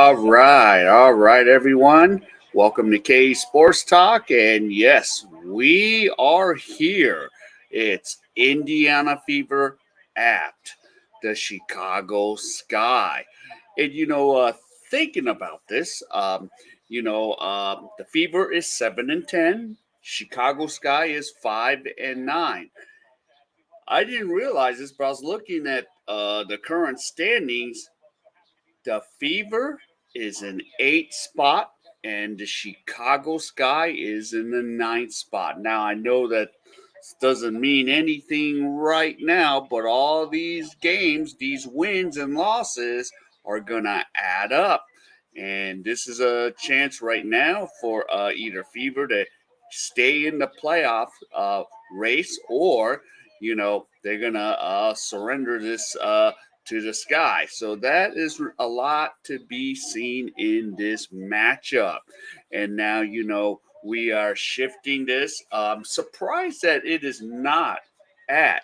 All right, everyone. Welcome to K.A.E Sports Talk. And yes, we are here. It's Indiana Fever at the Chicago Sky. And, thinking about this, the Fever is 7-10. Chicago Sky is 5-9. I didn't realize this, but I was looking at the current standings. The Fever is in eighth spot, and the Chicago Sky is in the ninth spot. Now, I know that doesn't mean anything right now, but all these games, these wins and losses are going to add up. And this is a chance right now for either Fever to stay in the playoff race, or, they're going to surrender this to the Sky. So that is a lot to be seen in this matchup. And now, we are shifting this. I'm surprised that it is not at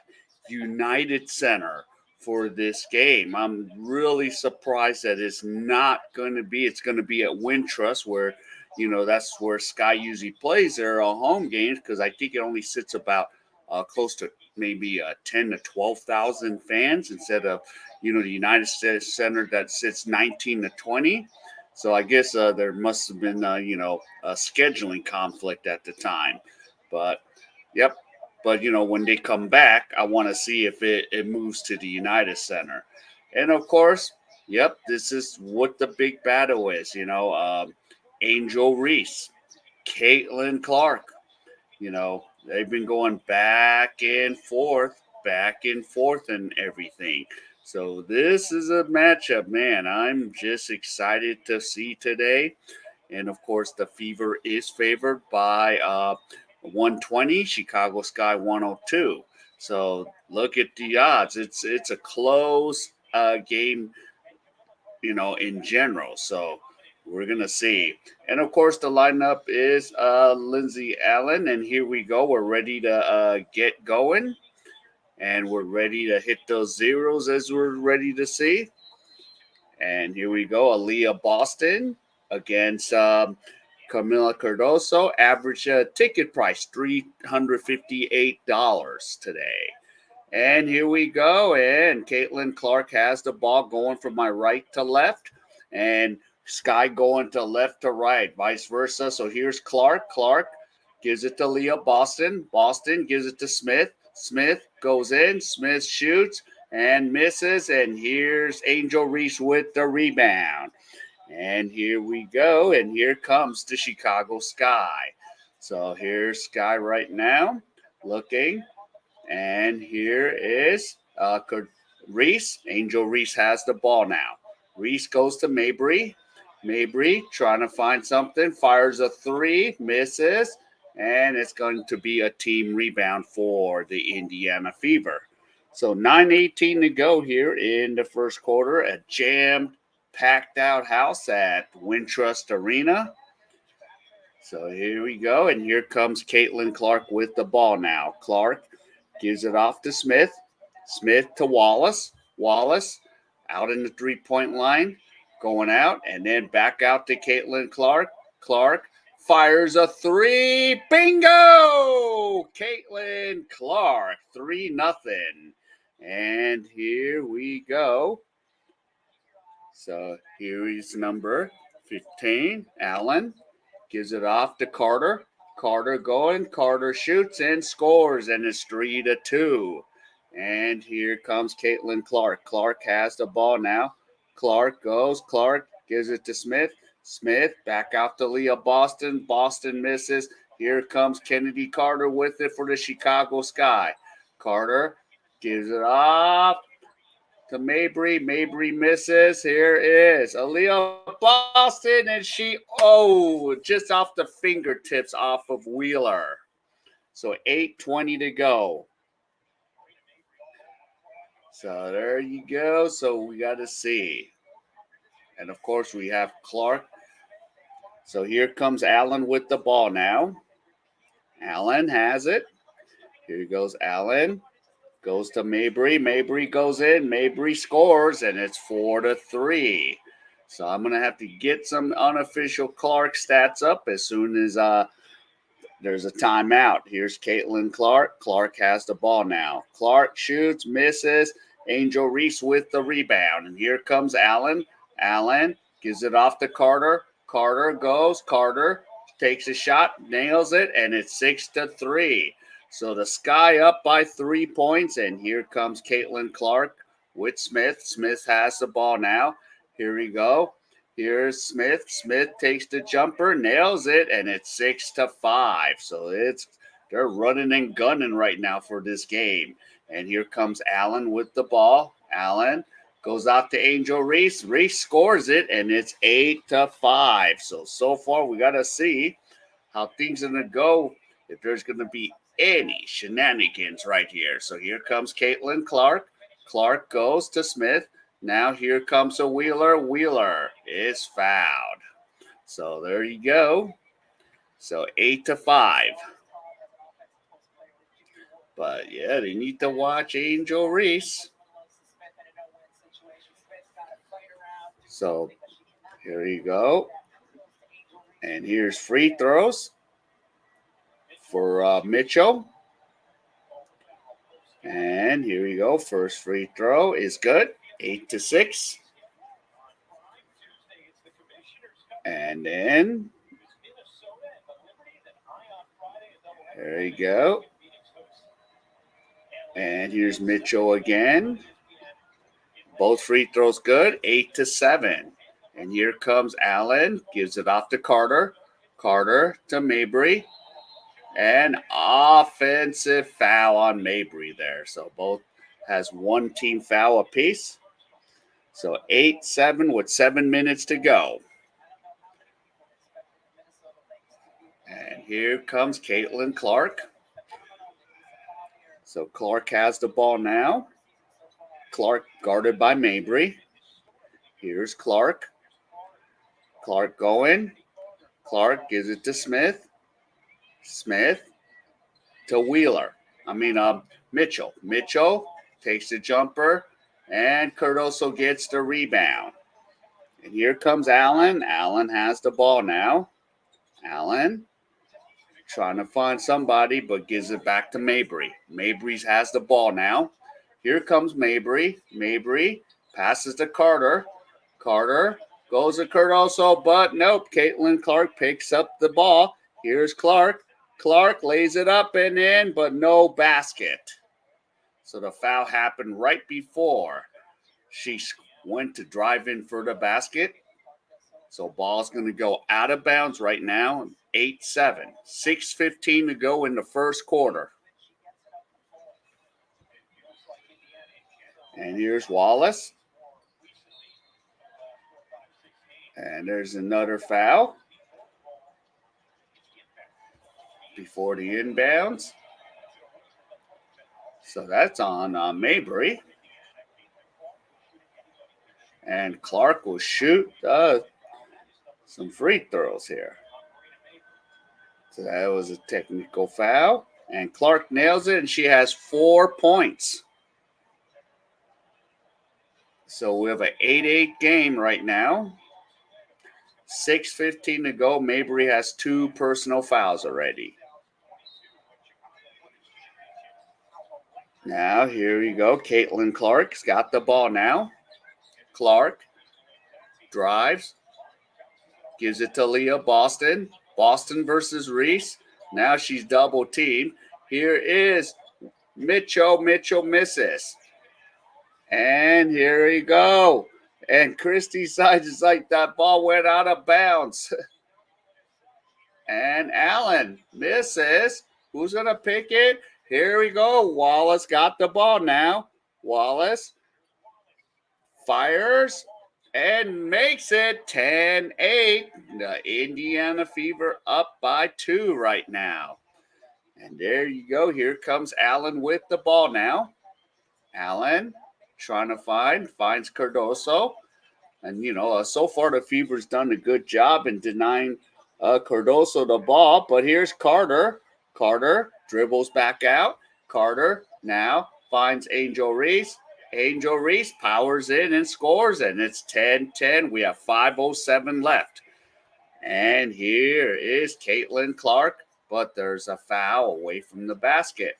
United Center for this game. I'm really surprised that it's not going to be. It's going to be at Wintrust, where, that's where Sky usually plays their home games, because I think it only sits about close to maybe 10 to 12,000 fans instead of, the United States Center that sits 19 to 20. So I guess there must have been, a scheduling conflict at the time. But, yep. But, when they come back, I want to see if it moves to the United Center. And, of course, yep, this is what the big battle is, Angel Reese, Caitlin Clark. They've been going back and forth and everything. So this is a matchup, man. I'm just excited to see today. And of course, the Fever is favored by 120, Chicago Sky 102. So look at the odds. It's a close game, in general. So we're gonna see. And of course, the lineup is Lindsay Allen, and here we go. We're ready to get going, and we're ready to hit those zeros as we're ready to see. And here we go. Aaliyah Boston against Camila Cardoso. Average ticket price $358 today. And here we go. And Caitlin Clark has the ball going from my right to left, and Sky going to left to right, vice versa. So here's Clark. Clark gives it to Leah Boston. Boston gives it to Smith. Smith goes in. Smith shoots and misses. And here's Angel Reese with the rebound. And here we go. And here comes the Chicago Sky. So here's Sky right now looking. And here is Reese. Angel Reese has the ball now. Reese goes to Mabry. Mabry trying to find something. Fires a three. Misses. And it's going to be a team rebound for the Indiana Fever. So 9:18 to go here in the first quarter. A jammed, packed out house at Wintrust Arena. So here we go. And here comes Caitlin Clark with the ball now. Clark gives it off to Smith. Smith to Wallace. Wallace out in the three-point line. Going out and then back out to Caitlin Clark. Clark fires a three. Bingo! Caitlin Clark, 3-0. And here we go. So here is number 15, Allen. Gives it off to Carter. Carter going. Carter shoots and scores, and it's 3-2. And here comes Caitlin Clark. Clark has the ball now. Clark goes. Clark gives it to Smith. Smith back out to Leah Boston. Boston misses. Here comes Kennedy Carter with it for the Chicago Sky. Carter gives it off to Mabry. Mabry misses. Here is Aaliyah Boston, and just off the fingertips off of Wheeler. So 8:20 to go. So there you go. So we got to see. And of course, we have Clark. So here comes Allen with the ball now. Allen has it. Here goes Allen. Goes to Mabry. Mabry goes in. Mabry scores, and it's 4-3. So I'm going to have to get some unofficial Clark stats up as soon as there's a timeout. Here's Caitlin Clark. Clark has the ball now. Clark shoots, misses. Angel Reese with the rebound. And here comes Allen. Allen gives it off to Carter. Carter goes. Carter takes a shot, nails it, and it's 6-3. So the Sky up by 3 points. And here comes Caitlin Clark with Smith. Smith has the ball now. Here we go. Here's Smith. Smith takes the jumper, nails it, and it's 6-5. So they're running and gunning right now for this game. And here comes Allen with the ball. Allen goes out to Angel Reese. Reese scores it, and it's 8-5. So far we got to see how things are going to go, if there's going to be any shenanigans right here. So here comes Caitlin Clark. Clark goes to Smith. Now here comes a Wheeler. Wheeler is fouled. So there you go. So 8-5. But yeah, they need to watch Angel Reese. So here you go. And here's free throws for Mitchell. And here we go. First free throw is good. 8-6. And then there you go. And here's Mitchell again. Both free throws good. 8-7. And here comes Allen. Gives it off to Carter. Carter to Mabry. And offensive foul on Mabry there. So both has one team foul apiece. So 8-7 with 7 minutes to go. And here comes Caitlin Clark. So Clark has the ball now. Clark guarded by Mabry. Here's Clark. Clark going. Clark gives it to Smith. Smith to Wheeler. Mitchell. Mitchell takes the jumper, and Cardoso gets the rebound. And here comes Allen. Allen has the ball now. Allen trying to find somebody, but gives it back to Mabry. Mabry has the ball now. Here comes Mabry. Mabry passes to Carter. Carter goes to Cardoso, but nope. Caitlin Clark picks up the ball. Here's Clark. Clark lays it up and in, but no basket. So the foul happened right before she went to drive in for the basket. So ball's going to go out of bounds right now. 8-7. 6:15 to go in the first quarter. And here's Wallace. And there's another foul before the inbounds. So that's on Mabry. And Clark will shoot some free throws here. So that was a technical foul. And Clark nails it, and she has 4 points. So we have an 8-8 game right now. 6:15 to go. Mabry has 2 personal fouls already. Now, here you go. Caitlin Clark's got the ball now. Clark drives. Gives it to Leah Boston. Boston versus Reese. Now she's double teamed. Here is Mitchell. Mitchell misses. And here we go. And Christy sides is like that ball went out of bounds. And Allen misses. Who's going to pick it? Here we go. Wallace got the ball now. Wallace fires and makes it 10-8. The Indiana Fever up by 2 right now. And there you go. Here comes Allen with the ball now. Allen trying to finds Cardoso. And, so far the Fever's done a good job in denying Cardoso the ball. But here's Carter. Carter dribbles back out. Carter now finds Angel Reese. Angel Reese powers in and scores, and it's 10-10. We have 5:07 left. And here is Caitlin Clark, but there's a foul away from the basket.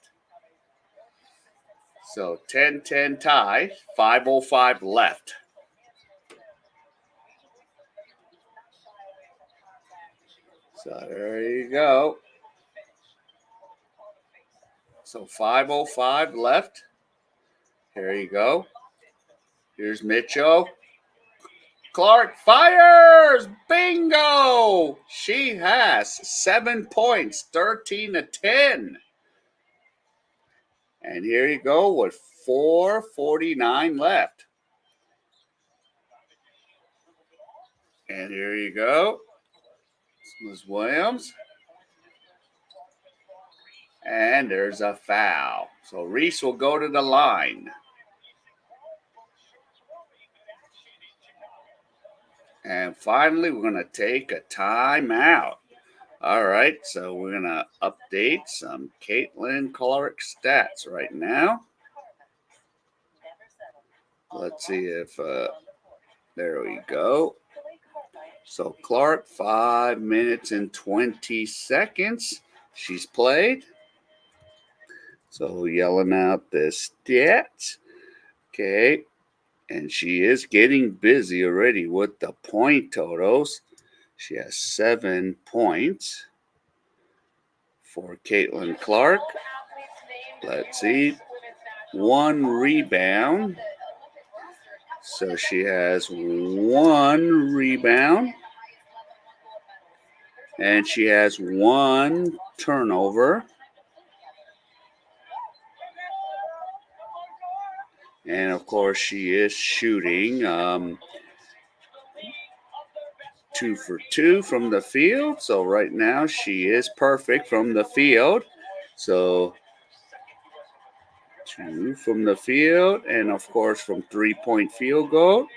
So 10-10 tie, 5:05 left. So there you go. So 5:05 left. Here you go. Here's Mitchell. Clark fires! Bingo! She has 7 points, 13-10. And here you go with 4:49 left. And here you go. Ms. Williams. And there's a foul. So Reese will go to the line. And finally, we're going to take a timeout. All right, so we're going to update some Caitlin Clark stats right now. Let's see if, there we go. So Clark, 5 minutes and 20 seconds she's played. So yelling out the stats. Okay. And she is getting busy already with the point totals. She has 7 points for Caitlin Clark. Let's see. 1 rebound. So she has 1 rebound. And she has 1 turnover. And of course, she is shooting 2 for 2 from the field. So right now, she is perfect from the field. So 2 from the field, and of course, from 3-point field goal,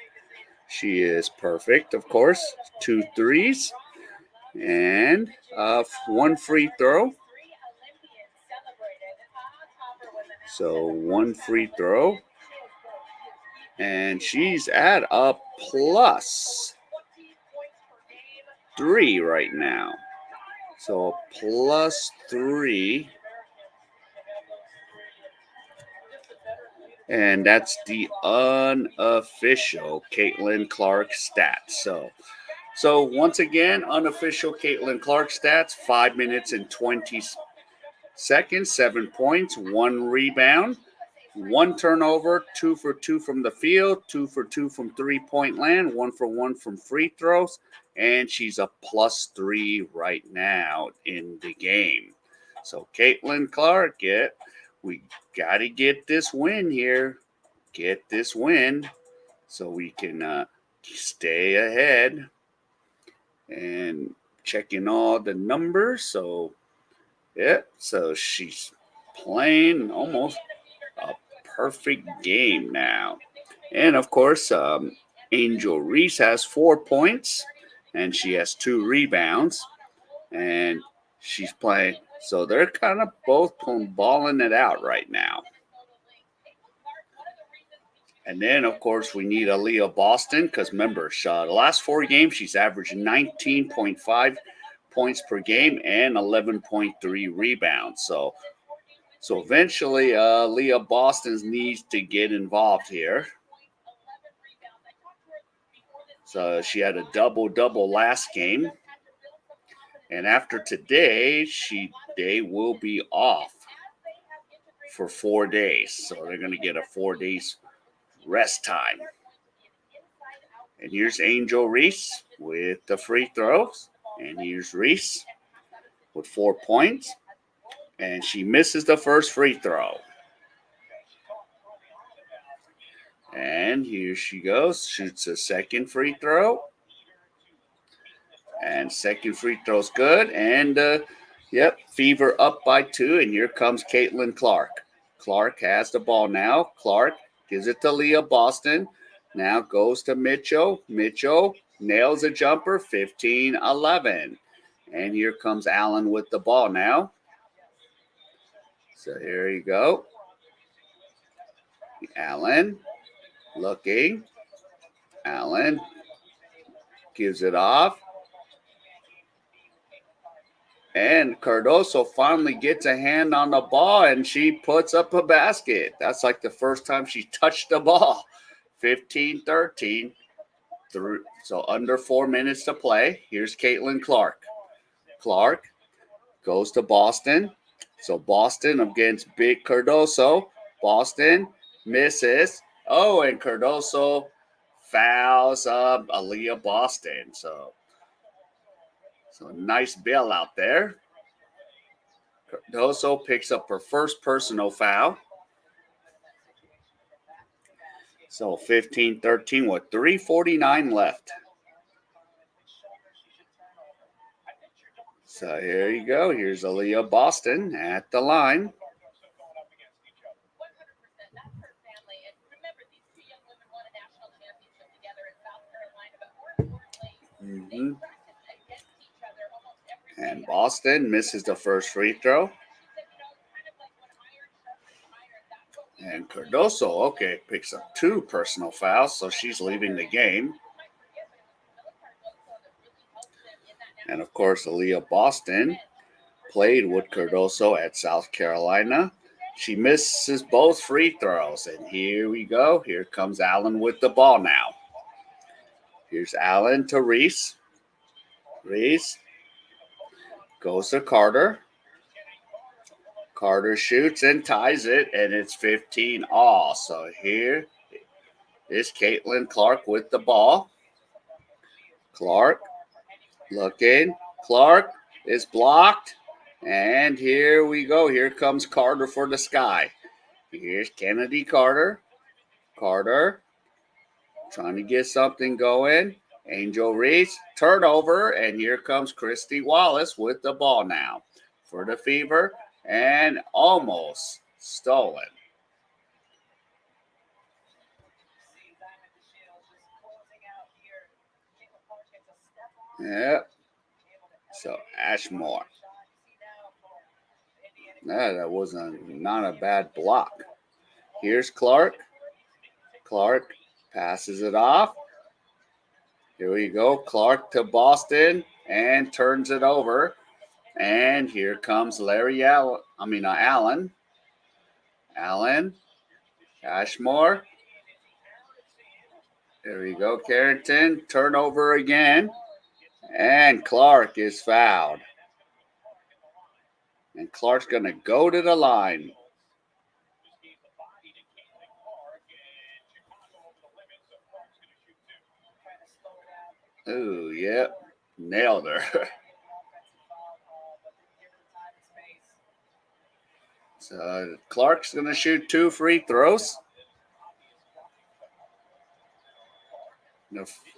she is perfect. Of course, 2 threes, and 1 free throw. So 1 free throw. And she's at a +3 right now. So +3. And that's the unofficial Caitlin Clark stats. So once again, unofficial Caitlin Clark stats, 5 minutes and 20 seconds, 7 points, 1 rebound, 1 turnover, 2 for 2 from the field, 2 for 2 from 3-point land, 1 for 1 from free throws, and she's a +3 right now in the game. So Caitlin Clark, we got to get this win here. Get this win so we can stay ahead. And checking all the numbers. So, so she's playing almost a perfect game now. And of course, Angel Reese has 4 points, and she has 2 rebounds, and she's playing. So they're kind of both balling it out right now. And then, of course, we need Aaliyah Boston because, remember, the last 4 games, she's averaged 19.5 points per game and 11.3 rebounds. So eventually, Aaliyah Boston needs to get involved here. So she had a double-double last game. And after today, they will be off for 4 days. So they're going to get a 4 days rest time. And here's Angel Reese with the free throws. And here's Reese with 4 points. And she misses the first free throw. And here she goes. Shoots a second free throw. And second free throw's good. And, Fever up by 2. And here comes Caitlin Clark. Clark has the ball now. Clark gives it to Leah Boston. Now goes to Mitchell. Mitchell nails a jumper, 15-11. And here comes Allen with the ball now. So here you go. Allen looking. Allen gives it off. And Cardoso finally gets a hand on the ball, and she puts up a basket. That's like the first time she touched the ball. 15-13. So under 4 minutes to play. Here's Caitlin Clark. Clark goes to Boston. So Boston against Big Cardoso. Boston misses. Oh, and Cardoso fouls Aaliyah Boston. So nice bailout there. Cardoso picks up her first personal foul. So 15-13 with 3:49 left. So here you go. Here's Aaliyah Boston at the line. Mm-hmm. And Boston misses the first free throw. And Cardoso, okay, picks up 2 personal fouls, so she's leaving the game. And of course, Aaliyah Boston played with Cardoso at South Carolina. She misses both free throws. And here we go. Here comes Allen with the ball now. Here's Allen to Reese. Reese goes to Carter. Carter shoots and ties it, and it's 15 all. So here is Caitlin Clark with the ball. Clark looking. Clark is blocked. And here we go. Here comes Carter for the sky. Here's Kennedy Carter. Carter trying to get something going. Angel Reese, turnover, and here comes Christy Wallace with the ball now for the Fever, and almost stolen. Yep. So Ashmore. That was not a bad block. Here's Clark. Clark passes it off. Here we go. Clark to Boston and turns it over. And here comes Allen. Allen. Ashmore. There we go. Carrington. Turnover again. And Clark is fouled. And Clark's going to go to the line. Ooh, yep. Nailed her. So Clark's going to shoot 2 free throws.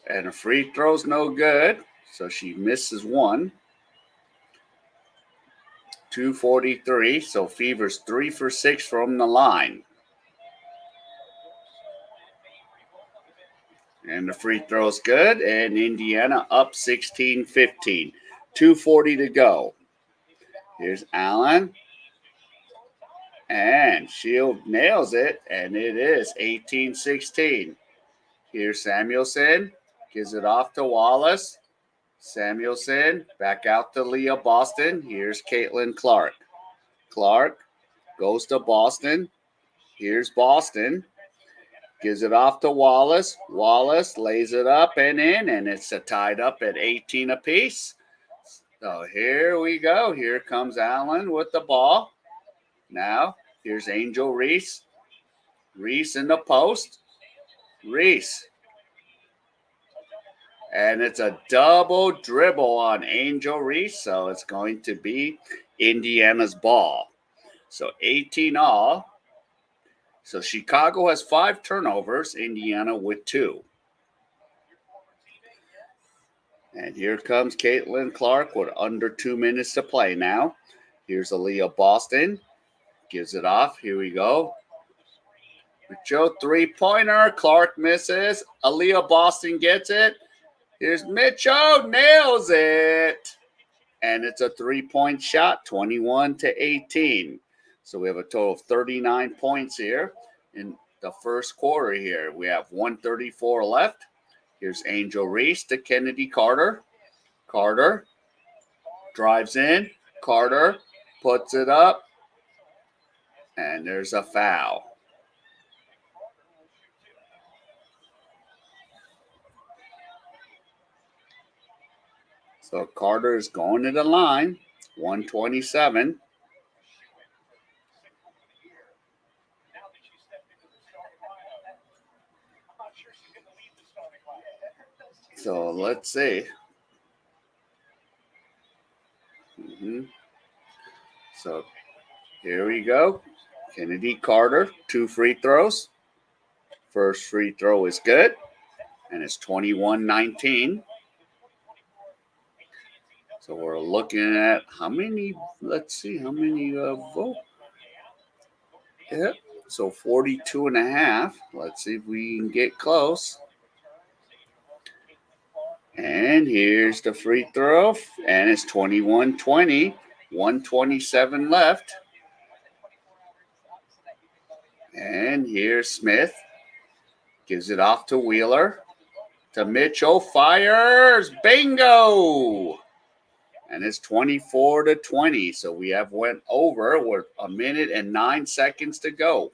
And a free throw's no good. So she misses 1. 2:43. So Fever's 3 for 6 from the line. And the free throw's good. And Indiana up 16-15. 2:40 to go. Here's Allen. And Shield nails it. And it is 18-16. Here's Samuelson. Gives it off to Wallace. Samuelson back out to Leah Boston. Here's Caitlin Clark. Clark goes to Boston. Here's Boston. Gives it off to Wallace. Wallace lays it up and in, and it's tied up at 18 apiece. So here we go. Here comes Allen with the ball. Now, here's Angel Reese. Reese in the post. Reese. And it's a double dribble on Angel Reese, so it's going to be Indiana's ball. So 18 all. So Chicago has 5 turnovers, Indiana with 2. And here comes Caitlin Clark with under 2 minutes to play now. Here's Aaliyah Boston. Gives it off. Here we go. Mitchell, 3-pointer. Clark misses. Aaliyah Boston gets it. Here's Mitchell, nails it. And it's a 3-point shot, 21-18. So we have a total of 39 points here. And the first quarter here. We have 1:34 left. Here's Angel Reese to Kennedy Carter. Carter drives in. Carter puts it up. And there's a foul. So Carter is going to the line. 127. So let's see. So here we go. Kennedy Carter, 2 free throws. First free throw is good. And it's 21-19. So we're looking at how many, let's see, how many vote. Yeah, so 42.5. Let's see if we can get close. And here's the free throw, and it's 21-20, 127 left. And here's Smith, gives it off to Wheeler, to Mitchell, fires, bingo! And it's 24-20, so we have went over with 1 minute and 9 seconds to go.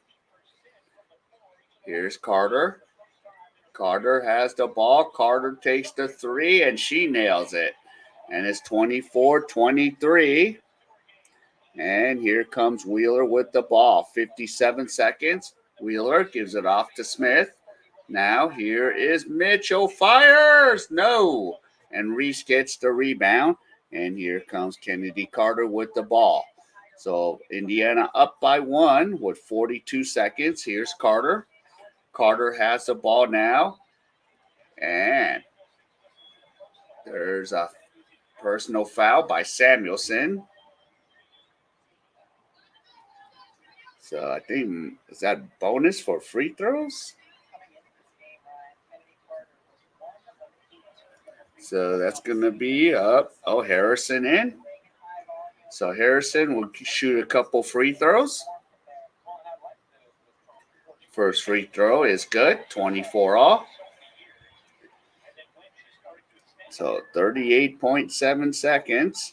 Here's Carter. Carter has the ball. Carter takes the 3, and she nails it. And it's 24-23. And here comes Wheeler with the ball. 57 seconds. Wheeler gives it off to Smith. Now here is Mitchell. Fires! No! And Reese gets the rebound. And here comes Kennedy Carter with the ball. So Indiana up by 1 with 42 seconds. Here's Carter. Carter has the ball now. And there's a personal foul by Samuelson. So I think, is that bonus for free throws? So that's going to be up. Oh, Harrison in. So Harrison will shoot a couple free throws. First free throw is good, 24 off. So 38.7 seconds.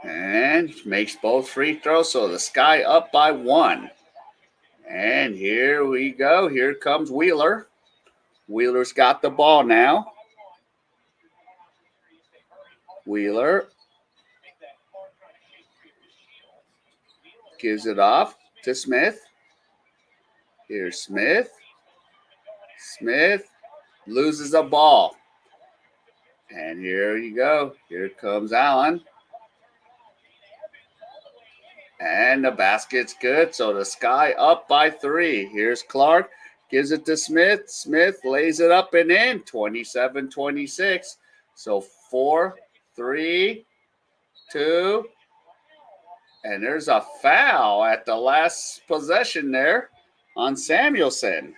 And makes both free throws. So the Sky up by 1. And here we go. Here comes Wheeler. Wheeler's got the ball now. Wheeler gives it off to Smith. Here's Smith. Smith loses the ball. And here you go. Here comes Allen. And the basket's good. So the Sky up by 3. Here's Clark. Gives it to Smith. Smith lays it up and in. 27-26. So 4, 3, 2. And there's a foul at the last possession there on Samuelson.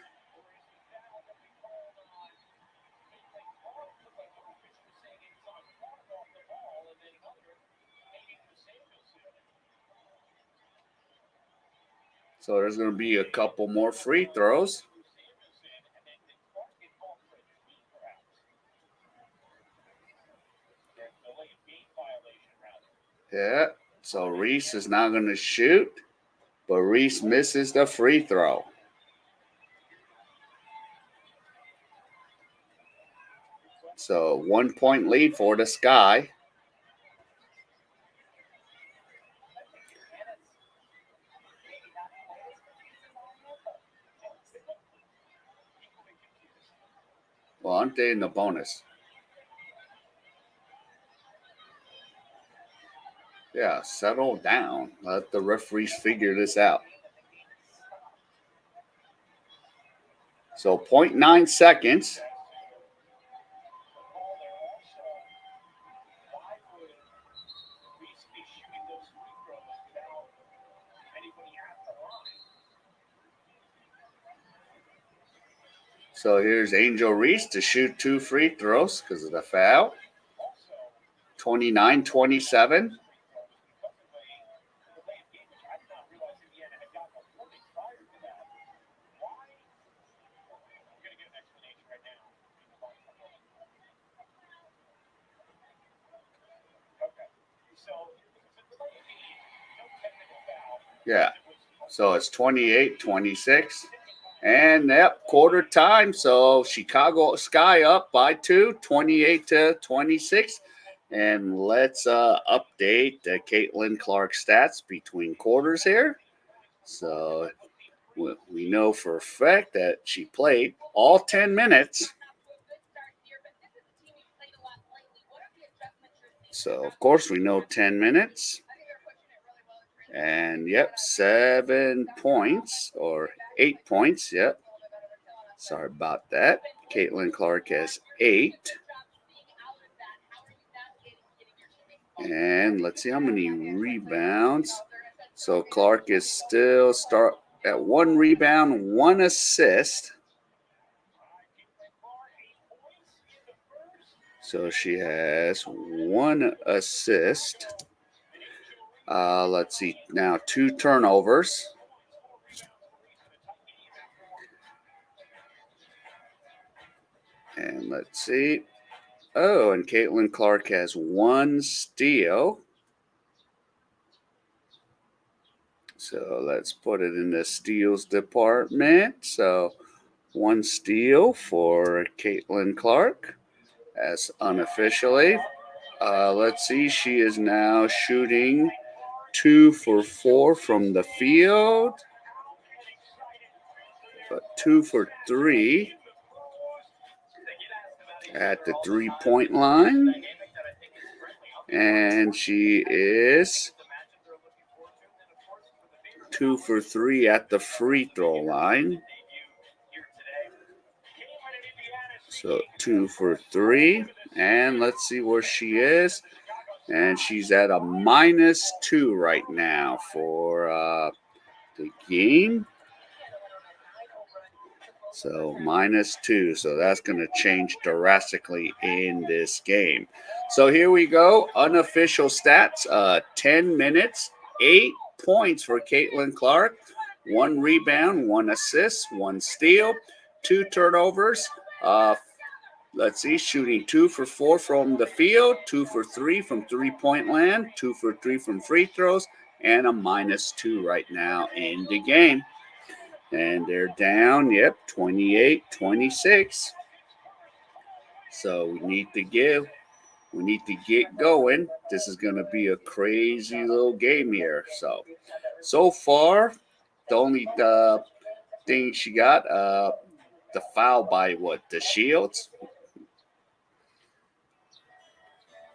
So there's going to be a couple more free throws. Yeah, so Reese is not going to shoot, but Reese misses the free throw. So 1 point lead for the Sky. Well, aren't they in the bonus? Yeah, settle down. Let the referees figure this out. So 0.9 seconds. So here's Angel Reese to shoot 2 free throws because of the foul. 29-27. Yeah. So it's 28-26. And yep, quarter time. So Chicago Sky up by 2, 28-26. And let's update Caitlin Clark stats between quarters here. So we know for a fact that she played all 10 minutes. So, of course, we know 10 minutes. And, yep, 7 points or 8 points. Yep. Sorry about that. Caitlin Clark has 8. And let's see how many rebounds. So Clark is still start at 1 rebound, 1 assist. So she has 1 assist. Let's see now, 2 turnovers. And let's see. Oh, and Caitlin Clark has 1 steal. So let's put it in the steals department. So 1 steal for Caitlin Clark as unofficially. Let's see. She is now shooting 2 for 4 from the field. But 2 for 3 at the 3-point line. And she is 2 for 3 at the free throw line. So 2 for 3. And let's see where she is. And she's at a -2 right now for the game. So -2. So that's going to change drastically in this game. So here we go. Unofficial stats. 10 minutes, 8 points for Caitlin Clark. 1 rebound, 1 assist, 1 steal, 2 turnovers. Let's see, shooting 2 for 4 from the field, 2 for 3 from 3-point land, 2 for 3 from free throws, and a -2 right now in the game. And they're down, 28-26. So we need to get going. This is going to be a crazy little game here. So far, the only thing she got, the foul by the Shields.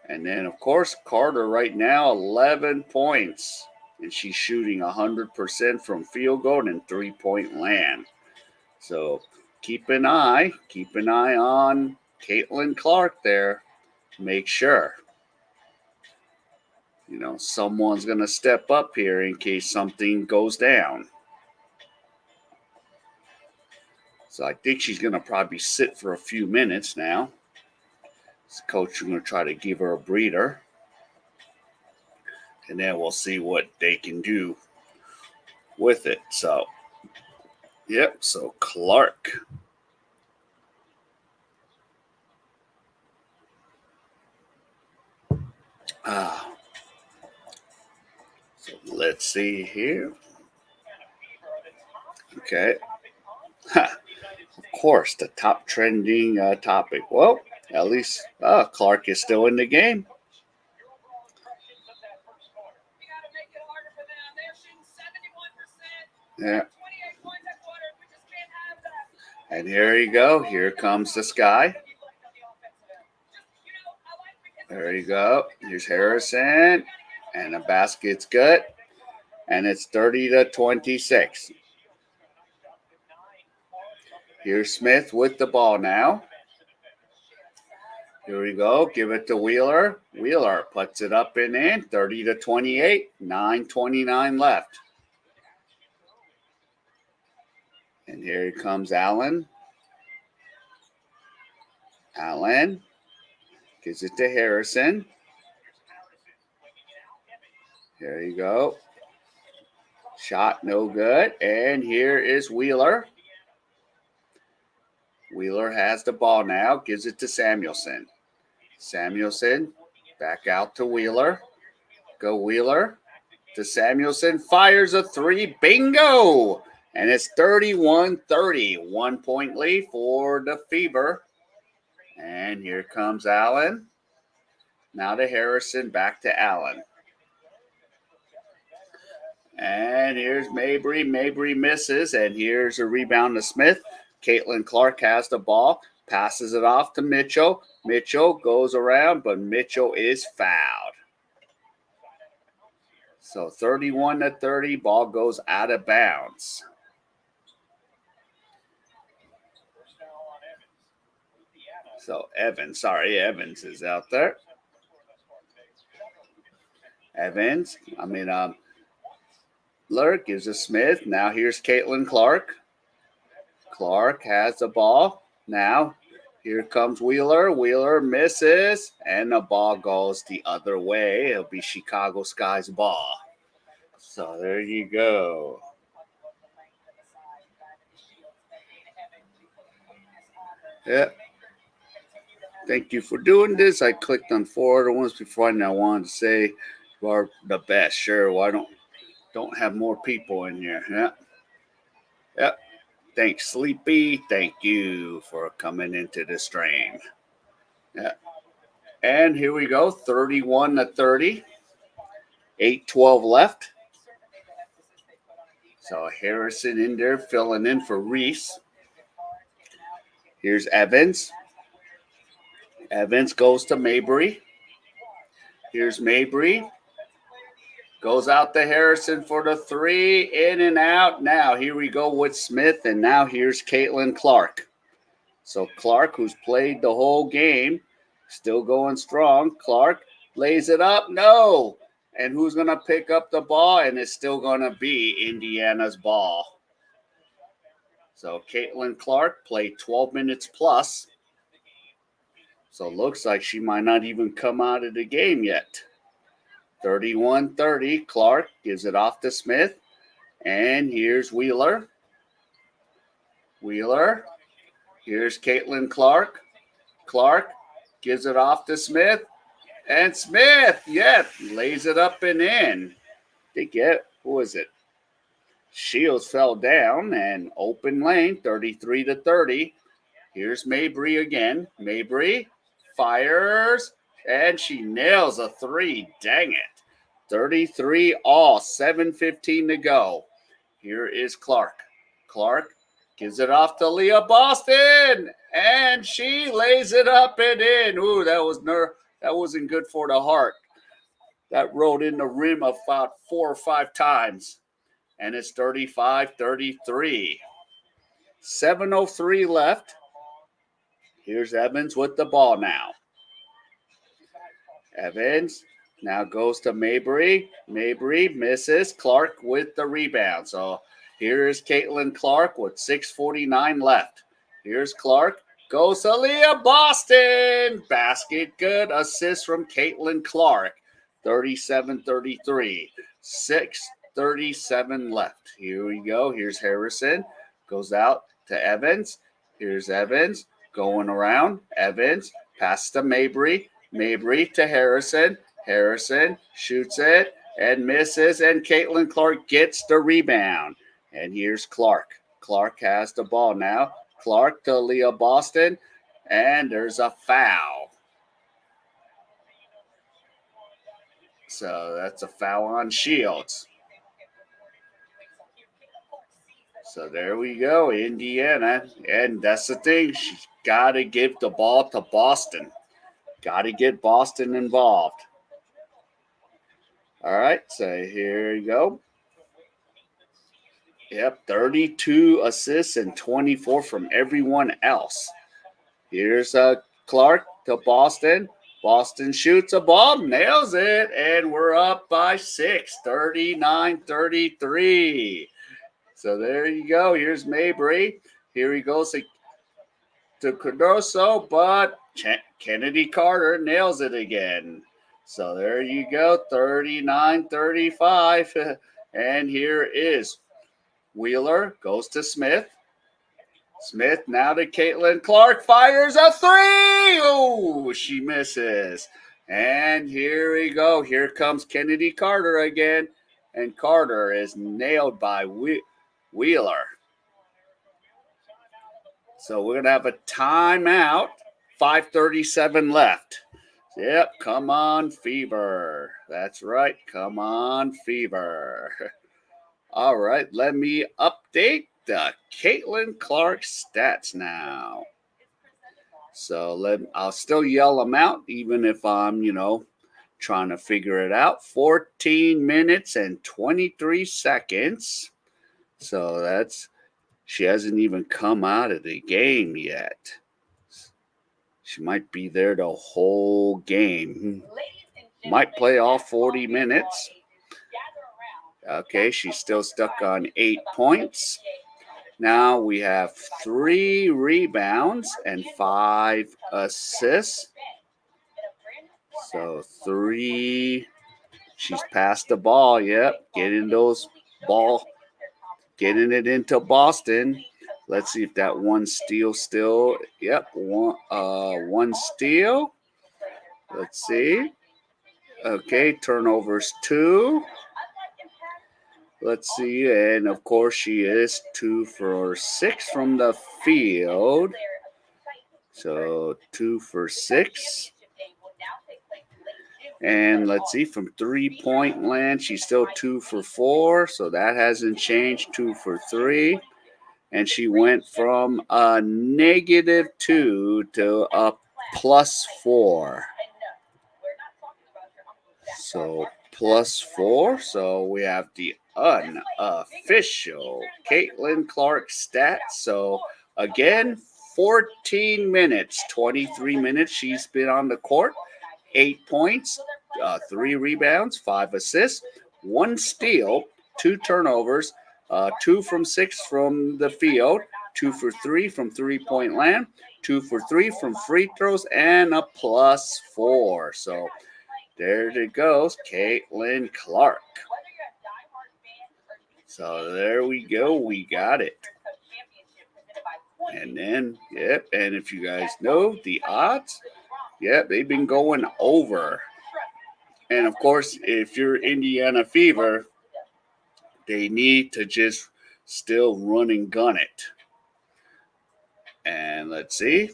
And then, of course, Carter right now, 11 points. And she's shooting 100% from field goal and 3-point land. So keep an eye on Caitlin Clark there. Make sure, someone's going to step up here in case something goes down. So I think she's going to probably sit for a few minutes now. This coach is going to try to give her a breather. And then we'll see what they can do with it. So, so Clark. So let's see here. Okay. Of course, the top trending topic. Well, at least Clark is still in the game. Yeah. And here you go. Here comes the Sky. There you go. Here's Harrison. And the basket's good. And it's 30-26. Here's Smith with the ball now. Here we go. Give it to Wheeler. Wheeler puts it up and in. 30-28. 9:29 left. And here comes Allen. Allen gives it to Harrison. There you go. Shot no good. And here is Wheeler. Wheeler has the ball now. Gives it to Samuelson. Samuelson back out to Wheeler. Go Wheeler. to Samuelson. Fires a three. Bingo! And it's 31-30. 1 point lead for the Fever. And here comes Allen. Now to Harrison. Back to Allen. And here's Mabry. Mabry misses. And here's a rebound to Smith. Caitlin Clark has the ball. Passes it off to Mitchell. Mitchell goes around, but Mitchell is fouled. So 31-30. Ball goes out of bounds. So Evans is out there. Lurk gives to Smith. Now here's Caitlin Clark. Clark has the ball. Now here comes Wheeler. Wheeler misses, and the ball goes the other way. It'll be Chicago Sky's ball. So there you go. Yeah. Thank you for doing this. I clicked on 4 other ones before, and I wanted to say you are the best. Sure, why don't have more people in here? Yeah. Yep. Thanks, Sleepy. Thank you for coming into the stream. Yeah. And here we go, 31-30. 8:12 left. So Harrison in there filling in for Reese. Here's Evans. Evans goes to Mabry. Here's Mabry. Goes out to Harrison for the three. In and out. Now here we go with Smith. And now here's Caitlin Clark. So Clark, who's played the whole game, still going strong. Clark lays it up. No. And who's going to pick up the ball? And it's still going to be Indiana's ball. So Caitlin Clark played 12 minutes plus. So it looks like she might not even come out of the game yet. 31-30. Clark gives it off to Smith. And here's Wheeler. Here's Caitlin Clark. Clark gives it off to Smith. And Smith, lays it up and in. Who was it? Shields fell down and open lane, 33-30. Here's Mabry again. Mabry fires, and she nails a three. Dang it. 33 all, 7:15 to go. Here is Clark. Clark gives it off to Leah Boston, and she lays it up and in. Ooh, that wasn't good for the heart. That rolled in the rim about 4 or 5 times. And it's 35-33. 7:03 left. Here's Evans with the ball now. Evans now goes to Mabry. Mabry misses. Clark with the rebound. So here is Caitlin Clark with 6:49 left. Here's Clark. Goes to Leah Boston. Basket good. Assist from Caitlin Clark. 37-33. 6:37 left. Here we go. Here's Harrison. Goes out to Evans. Here's Evans. Going around. Evans. Pass to Mabry. Mabry to Harrison. Harrison shoots it and misses. And Caitlin Clark gets the rebound. And here's Clark. Clark has the ball now. Clark to Leah Boston. And there's a foul. So that's a foul on Shields. So there we go, Indiana. And that's the thing. She's got to give the ball to Boston. Got to get Boston involved. All right, so here you go. Yep, 32 assists and 24 from everyone else. Here's Clark to Boston. Boston shoots a ball, nails it, and we're up by 6, 39-33. So there you go. Here's Mabry. Here he goes to Cardoso, but Kennedy Carter nails it again. So there you go, 39-35. And here is Wheeler, goes to Smith. Smith now to Caitlin Clark, fires a three. Oh, she misses. And here we go. Here comes Kennedy Carter again. And Carter is nailed by Wheeler. So we're going to have a timeout. 5:37 left. Yep, come on, Fever. That's right, come on, Fever. All right, let me update the Caitlin Clark stats now. So I'll still yell them out, even if I'm, trying to figure it out. 14 minutes and 23 seconds. So she hasn't even come out of the game yet. She might be there the whole game. Might play all 40 minutes. Okay, she's still stuck on 8 points. Now we have 3 rebounds and 5 assists. So 3. She's passed the ball. Yep, getting it into Boston. Let's see if that one steal still. Yep, one steal. Let's see. Okay, turnovers 2. Let's see, and of course she is 2 for 6 from the field. So 2 for 6. And let's see, from 3-point land, she's still 2 for 4. So that hasn't changed, 2 for 3. And she went from a -2 to a +4. So +4. So we have the unofficial Caitlin Clark stats. So again, 14 minutes, 23 minutes she's been on the court. 8 points, 3 rebounds, 5 assists, 1 steal, 2 turnovers, 2 from 6 from the field, 2 for 3 from 3-point land, 2 for 3 from free throws, and a +4. So there it goes, Caitlin Clark. So there we go, we got it. And then, yep, and if you guys know the odds, yep, they've been going over. And of course, if you're Indiana Fever, they need to just still run and gun it. And let's see.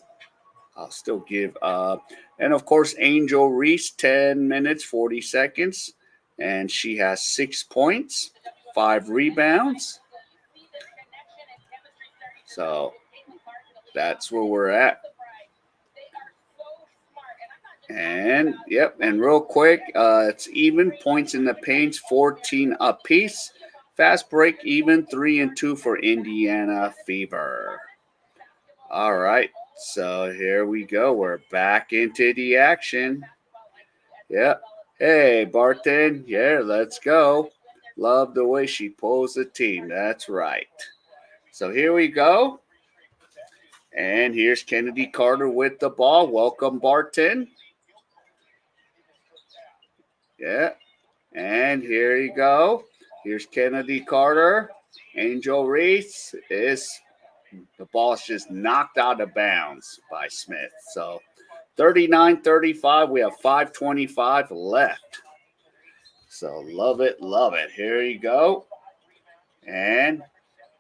I'll still give and of course, Angel Reese, 10 minutes, 40 seconds. And she has 6 points, 5 rebounds. So that's where we're at. And, yep, and real quick, it's even. Points in the paint, 14 apiece. Fast break even, 3 and 2 for Indiana Fever. All right, so here we go. We're back into the action. Yep. Hey, Barton. Yeah, let's go. Love the way she pulls the team. That's right. So here we go. And here's Kennedy Carter with the ball. Welcome, Barton. Yeah. And here you go. Here's Kennedy Carter. Angel Reese the ball's just knocked out of bounds by Smith. So 39-35. We have 5:25 left. So love it, love it. Here you go. And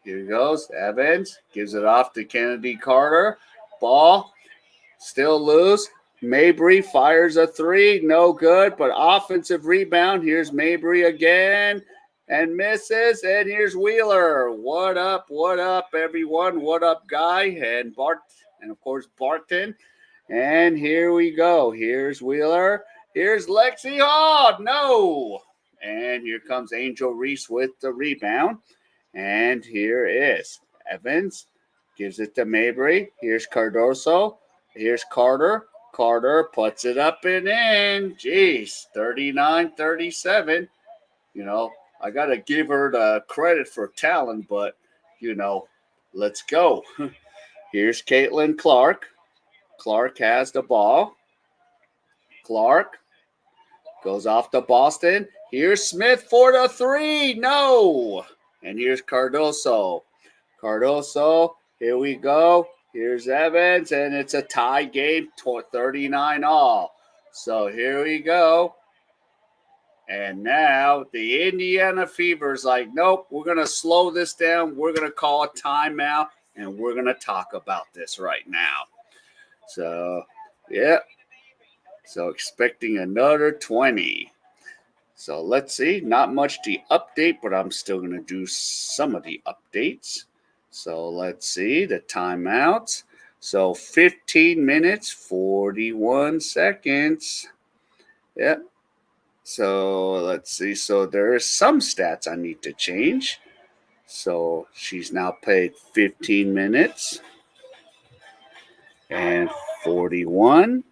here goes Evans. Gives it off to Kennedy Carter. Ball still loose. Mabry fires a 3. No good, but offensive rebound. Here's Mabry again. And misses. And here's Wheeler. What up, everyone? What up, Guy? And of course, Barton. And here we go. Here's Wheeler. Here's Lexi Hall. No. And here comes Angel Reese with the rebound. And here is Evans. Gives it to Mabry. Here's Cardoso. Here's Carter. Carter puts it up and in. Jeez, 39-37. I got to give her the credit for talent, but, let's go. Here's Caitlin Clark. Clark has the ball. Clark goes off to Boston. Here's Smith for the 3. No. And here's Cardoso. Cardoso, here we go. Here's Evans, and it's a tie game, 39 all. So here we go. And now the Indiana Fever's like, nope, we're going to slow this down. We're going to call a timeout, and we're going to talk about this right now. So, yeah. So expecting another 20. So let's see. Not much to update, but I'm still going to do some of the updates. So let's see the timeouts. So 15 minutes, 41 seconds. Yep. So let's see. So there are some stats I need to change. So she's now played 15 minutes and 41.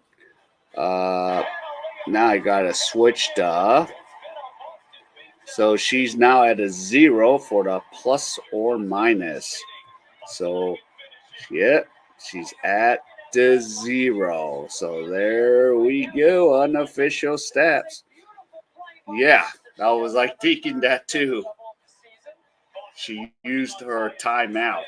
Now I got to switch to. So she's now at a 0 for the plus or minus. So, yeah, she's at the 0. So there we go, unofficial stats. Yeah, I was like thinking that too. She used her timeout.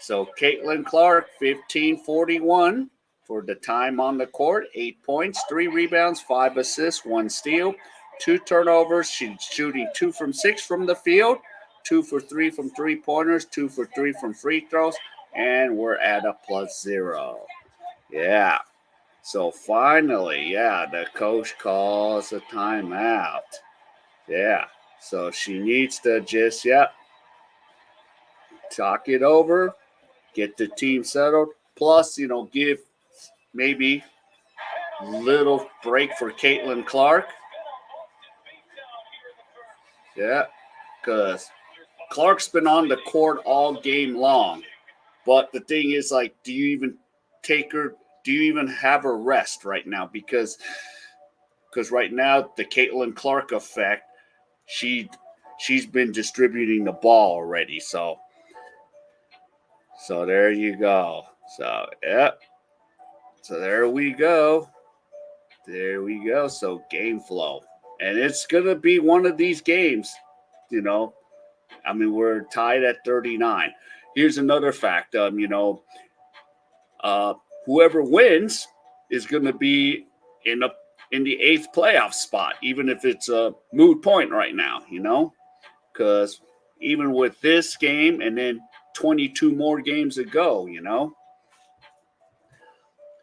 So Caitlin Clark, 15:41 for the time on the court. 8 points, 3 rebounds, 5 assists, 1 steal, 2 turnovers. She's shooting 2 from 6 from the field, 2 for 3 from 3-pointers, 2 for 3 from free throws, and we're at a +0. Yeah. So finally, yeah, the coach calls a timeout. Yeah. So she needs to just, talk it over, get the team settled. Plus, give maybe little break for Caitlin Clark. Yeah, because Clark's been on the court all game long. But the thing is, like, do you even take her? Do you even have her rest right now? Because right now the Caitlin Clark effect, she's been distributing the ball already. So there you go. So yeah. So there we go. There we go. So game flow. And it's going to be one of these games, I mean, we're tied at 39. Here's another fact. Whoever wins is going to be in the 8th playoff spot, even if it's a moot point right now, because even with this game and then 22 more games to go,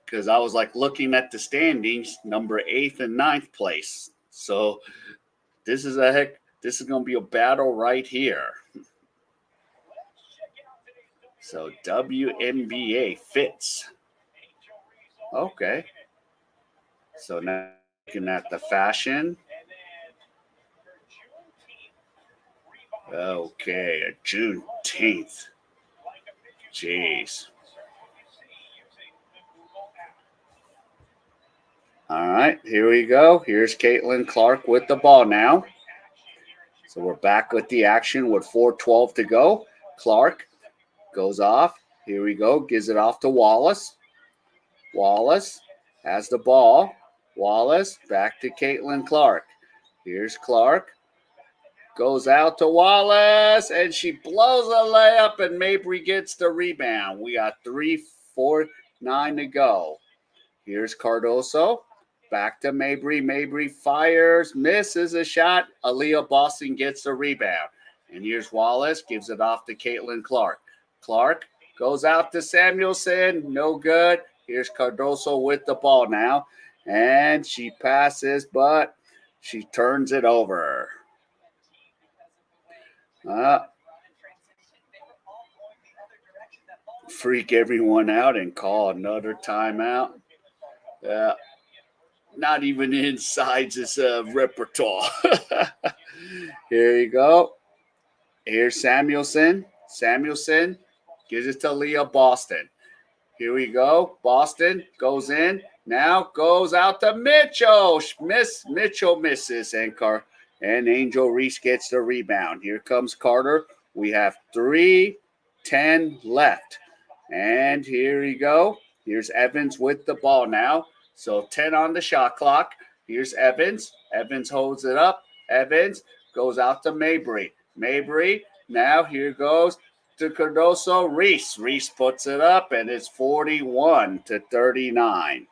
because I was like looking at the standings, number 8th and 9th place. So this is going to be a battle right here. So WNBA fits. Okay. So now looking at the fashion. Okay, a Juneteenth. Jeez. All right, here we go. Here's Caitlin Clark with the ball now. So we're back with the action with 4:12 to go. Clark goes off. Here we go. Gives it off to Wallace. Wallace has the ball. Wallace back to Caitlin Clark. Here's Clark. Goes out to Wallace, and she blows a layup, and Mabry gets the rebound. We got 3:49 to go. Here's Cardoso. Back to Mabry. Mabry fires, misses a shot. Aaliyah Boston gets the rebound. And here's Wallace, gives it off to Caitlin Clark. Clark goes out to Samuelson, no good. Here's Cardoso with the ball now. And she passes, but she turns it over. Freak everyone out and call another timeout. Not even inside his repertoire. Here you go. Here's Samuelson. Samuelson gives it to Leah Boston. Here we go. Boston goes in. Now goes out to Mitchell. Mitchell misses. And Angel Reese gets the rebound. Here comes Carter. We have 3:10 left. And here we go. Here's Evans with the ball now. So 10 on the shot clock. Here's Evans. Evans holds it up. Evans goes out to Mabry. Mabry. Now here goes to Cardoso. Reese. Reese puts it up, and it's 41-39.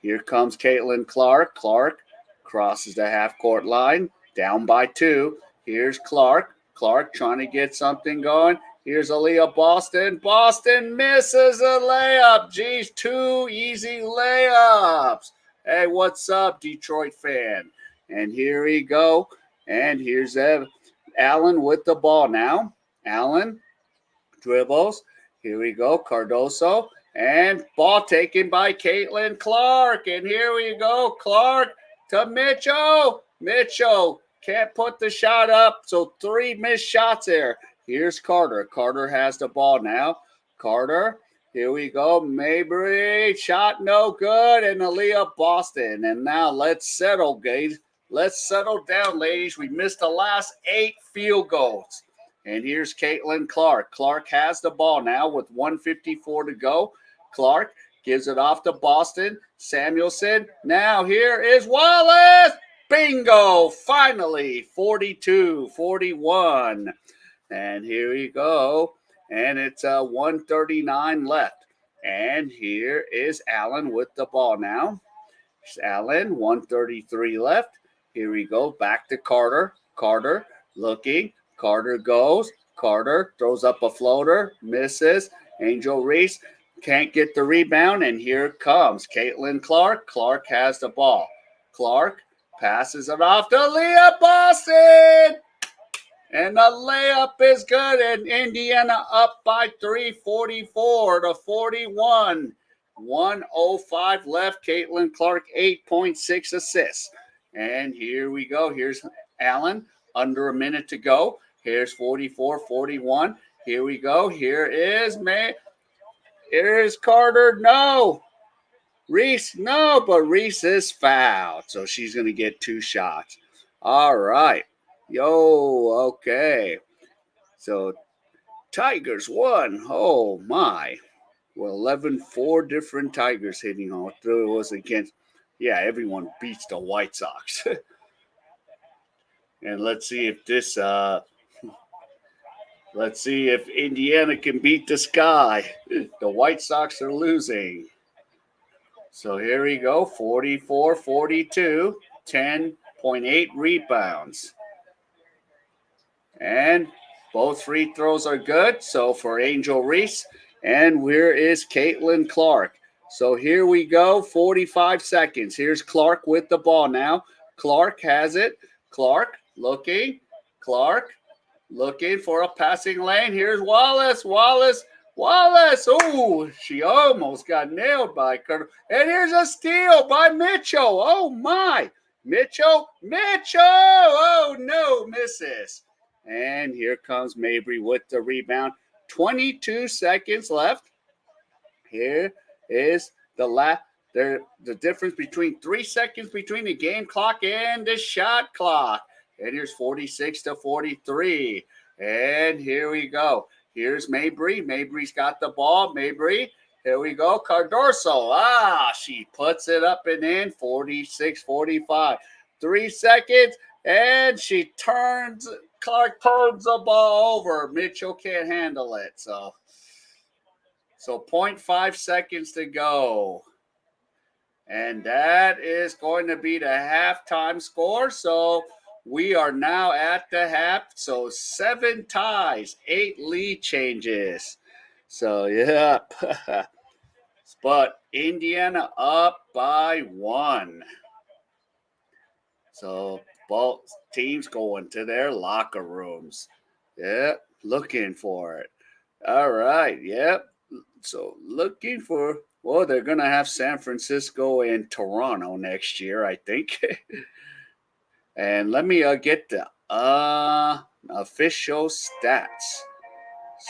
Here comes Caitlin Clark. Clark crosses the half-court line, down by 2. Here's Clark. Clark trying to get something going. Here's Aaliyah Boston. Boston misses a layup. Geez, 2 easy layups. Hey, what's up, Detroit fan? And here we go. And here's Allen with the ball now. Allen dribbles. Here we go. Cardoso. And ball taken by Caitlin Clark. And here we go. Clark to Mitchell. Mitchell can't put the shot up. So 3 missed shots there. Here's Carter. Carter has the ball now. Carter. Here we go. Mabry. Shot no good. And Aaliyah Boston. And now let's settle, guys. Let's settle down, ladies. We missed the last 8 field goals. And here's Caitlin Clark. Clark has the ball now with 1:54 to go. Clark gives it off to Boston. Samuelson. Now here is Wallace. Bingo. Finally, 42-41. And here we go. And it's 1:39 left. And here is Allen with the ball now. Allen, 1:33 left. Here we go. Back to Carter. Carter looking. Carter goes. Carter throws up a floater. Misses. Angel Reese can't get the rebound. And here comes Caitlin Clark. Clark has the ball. Clark passes it off to Leah Boston. And the layup is good. And Indiana up by 3, 44-41. 1:05 left. Caitlin Clark, 8.6 assists. And here we go. Here's Allen, under a minute to go. Here's 44-41. Here we go. Here is Carter. No. Reese, no. But Reese is fouled. So she's going to get 2 shots. All right. Okay. So Tigers won. Oh, my. Well, 11-4 different Tigers hitting all through. It was against, everyone beats the White Sox. And let's see if Indiana can beat the Sky. The White Sox are losing. So here we go, 44-42, 10.8 rebounds. And both free throws are good. So for Angel Reese. And where is Caitlin Clark? So here we go, 45 seconds. Here's Clark with the ball now. Clark has it. Clark looking. Clark looking for a passing lane. Here's Wallace. Wallace. Oh, she almost got nailed by Carter. And here's a steal by Mitchell. Oh, my. Mitchell. Oh, no, misses. And here comes Mabry with the rebound. 22 seconds left. Here is the difference between 3 seconds between the game clock and the shot clock. And here's 46-43. And here we go. Here's Mabry. Mabry's got the ball. Mabry. Here we go. Cardoso. She puts it up and in. 46-45. 3 seconds. And Clark turns the ball over. Mitchell can't handle it. So 0.5 seconds to go. And that is going to be the halftime score. So we are now at the half. So 7 ties, 8 lead changes. So, yeah. But Indiana up by 1. So both teams going to their locker rooms. Yep, looking for it. All right, yep. So looking for, they're going to have San Francisco and Toronto next year, I think. And let me get the official stats.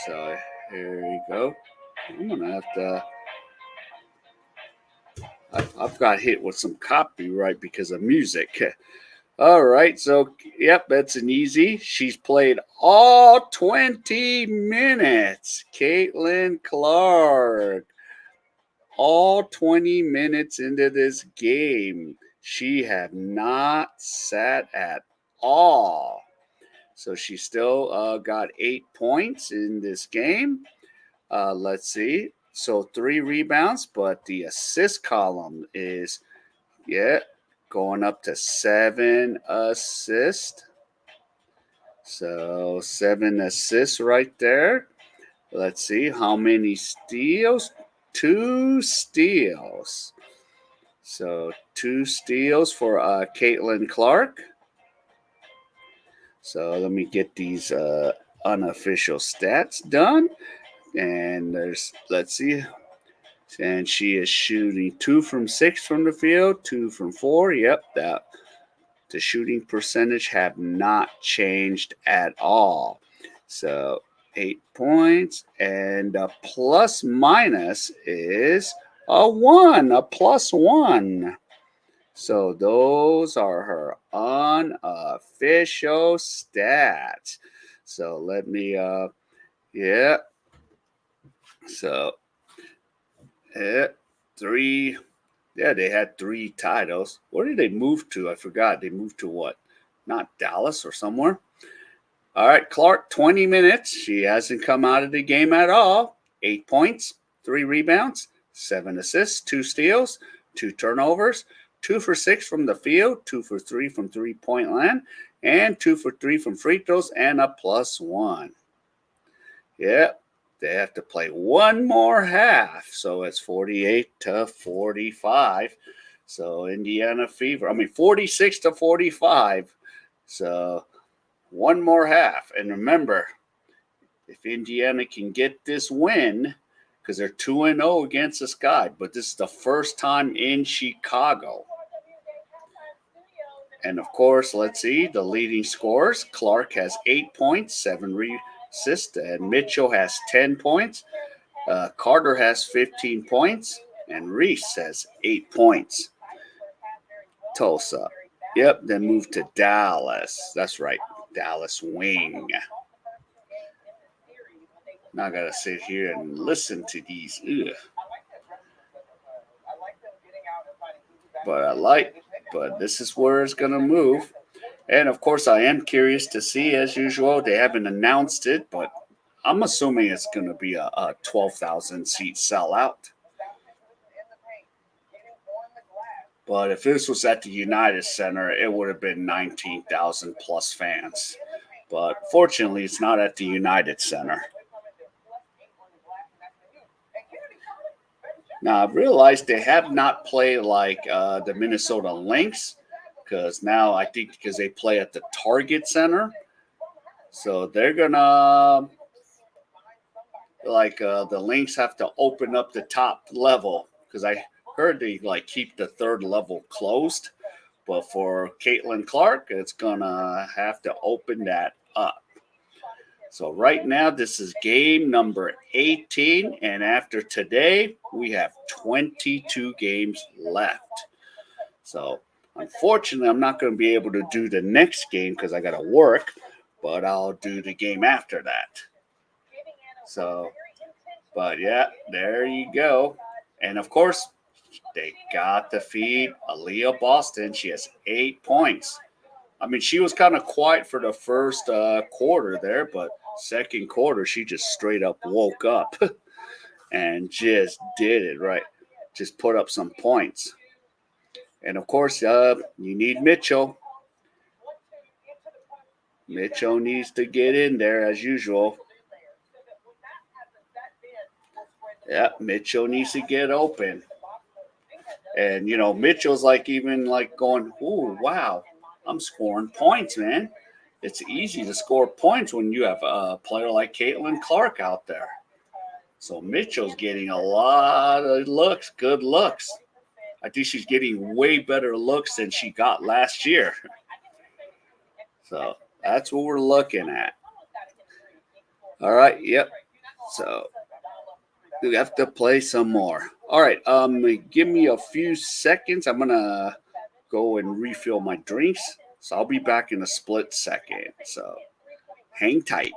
So here we go. I'm going to have to, I've got hit with some copyright because of music. All right, so, that's an easy. She's played all 20 minutes. Caitlin Clark. All 20 minutes into this game. She had not sat at all. So she still got 8 points in this game. Let's see. So 3 rebounds, but the assist column is, going up to 7 assists. So 7 assists right there. Let's see how many steals. 2 steals. So 2 steals for Caitlin Clark. So let me get these unofficial stats done. And let's see. And she is shooting 2 from 6 from the field, 2 from 4. Yep, the shooting percentage have not changed at all. So 8 points, and a plus minus is a 1, a +1. So those are her unofficial stats. So let me, yeah. So, yeah, 3. Yeah, they had 3 titles. Where did they move to? I forgot. They moved to what? Not Dallas or somewhere. All right, Clark, 20 minutes. She hasn't come out of the game at all. 8 points, 3 rebounds, 7 assists, 2 steals, 2 turnovers, 2 for 6 from the field, 2 for 3 from three-point land, and 2 for 3 from free throws, and a +1. Yep, they have to play one more half, so it's 48-45. So Indiana Fever, 46-45. So one more half. And remember, if Indiana can get this win, because they're 2-0 against the Sky, but this is the first time in Chicago. And of course, let's see the leading scorers. Clark has 8 points, 7 assists, and Mitchell has 10 points. Carter has 15 points, and Reese has 8 points. Tulsa. Yep, then moved to Dallas. That's right, Dallas wing. Now I gotta sit here and listen to these. Ugh. But this is where it's gonna move. And of course, I am curious to see, as usual. They haven't announced it, but I'm assuming it's gonna be a 12,000 seat sellout. But if this was at the United Center, it would have been 19,000 plus fans. But fortunately, it's not at the United Center. Now, I've realized they have not played like the Minnesota Lynx, because now I think because they play at the Target Center. So they're going to, the Lynx have to open up the top level, because I heard they keep the third level closed. But for Caitlin Clark, it's going to have to open that up. So right now, this is game number 18, and after today, we have 22 games left. So unfortunately, I'm not going to be able to do the next game because I got to work, but I'll do the game after that. So, but yeah, there you go. And of course, they got to feed Aaliyah Boston. She has 8 points. She was kind of quiet for the first quarter there, but second quarter, she just straight up woke up and just did it right. Just put up some points. And of course, you need Mitchell. Mitchell needs to get in there as usual. Yeah, Mitchell needs to get open. And, Mitchell's even going, ooh, wow, I'm scoring points, man. It's easy to score points when you have a player like Caitlin Clark out there. So Mitchell's getting a lot of looks, good looks. I think she's getting way better looks than she got last year. So that's what we're looking at. All right, yep. So we have to play some more. All right, give me a few seconds. I'm gonna go and refill my drinks. So I'll be back in a split second. So hang tight.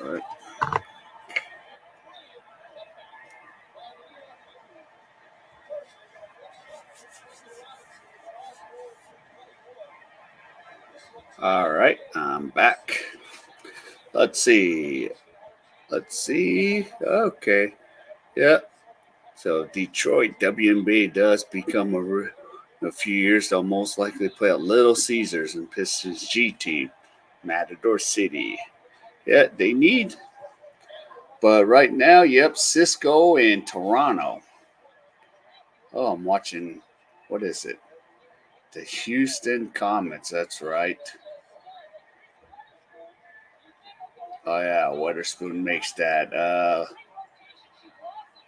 All right. All right, I'm back. Let's see. Okay. Yeah. So Detroit WNBA does become a few years. They'll most likely play at Little Caesars and Pistons G team, Matador City. Yeah, they need. But right now, yep, Cisco in Toronto. Oh, I'm watching. What is it? The Houston Comets. That's right. Oh yeah, Weatherspoon makes that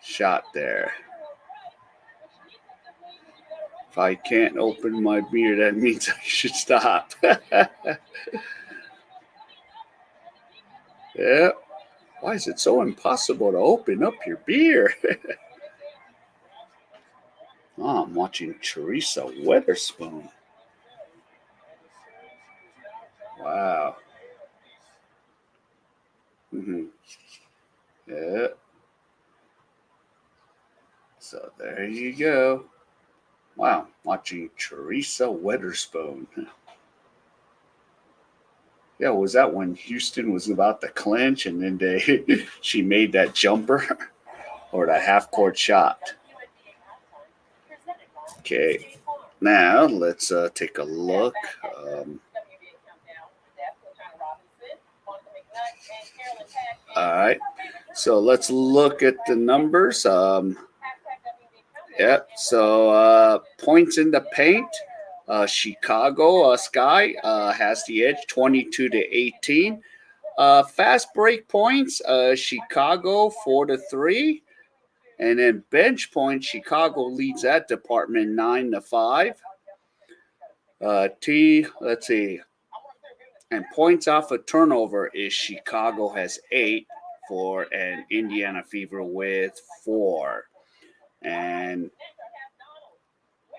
shot there. If I can't open my beer, that means I should stop. Yeah. Why is it so impossible to open up your beer? Oh, I'm watching Teresa Weatherspoon. Wow. Mm-hmm. Yeah. So there you go. Wow, watching Teresa Weatherspoon. Yeah, was that when Houston was about to clinch and then she made that jumper or the half court shot? Okay, now let's take a look. All right, so let's look at the numbers. Yep. So points in the paint. Chicago Sky has the edge, 22-18. Fast break points. Chicago 4-3, and then bench points. Chicago leads that department 9-5. Let's see. And points off a turnover is Chicago has 8 for and Indiana Fever with 4. And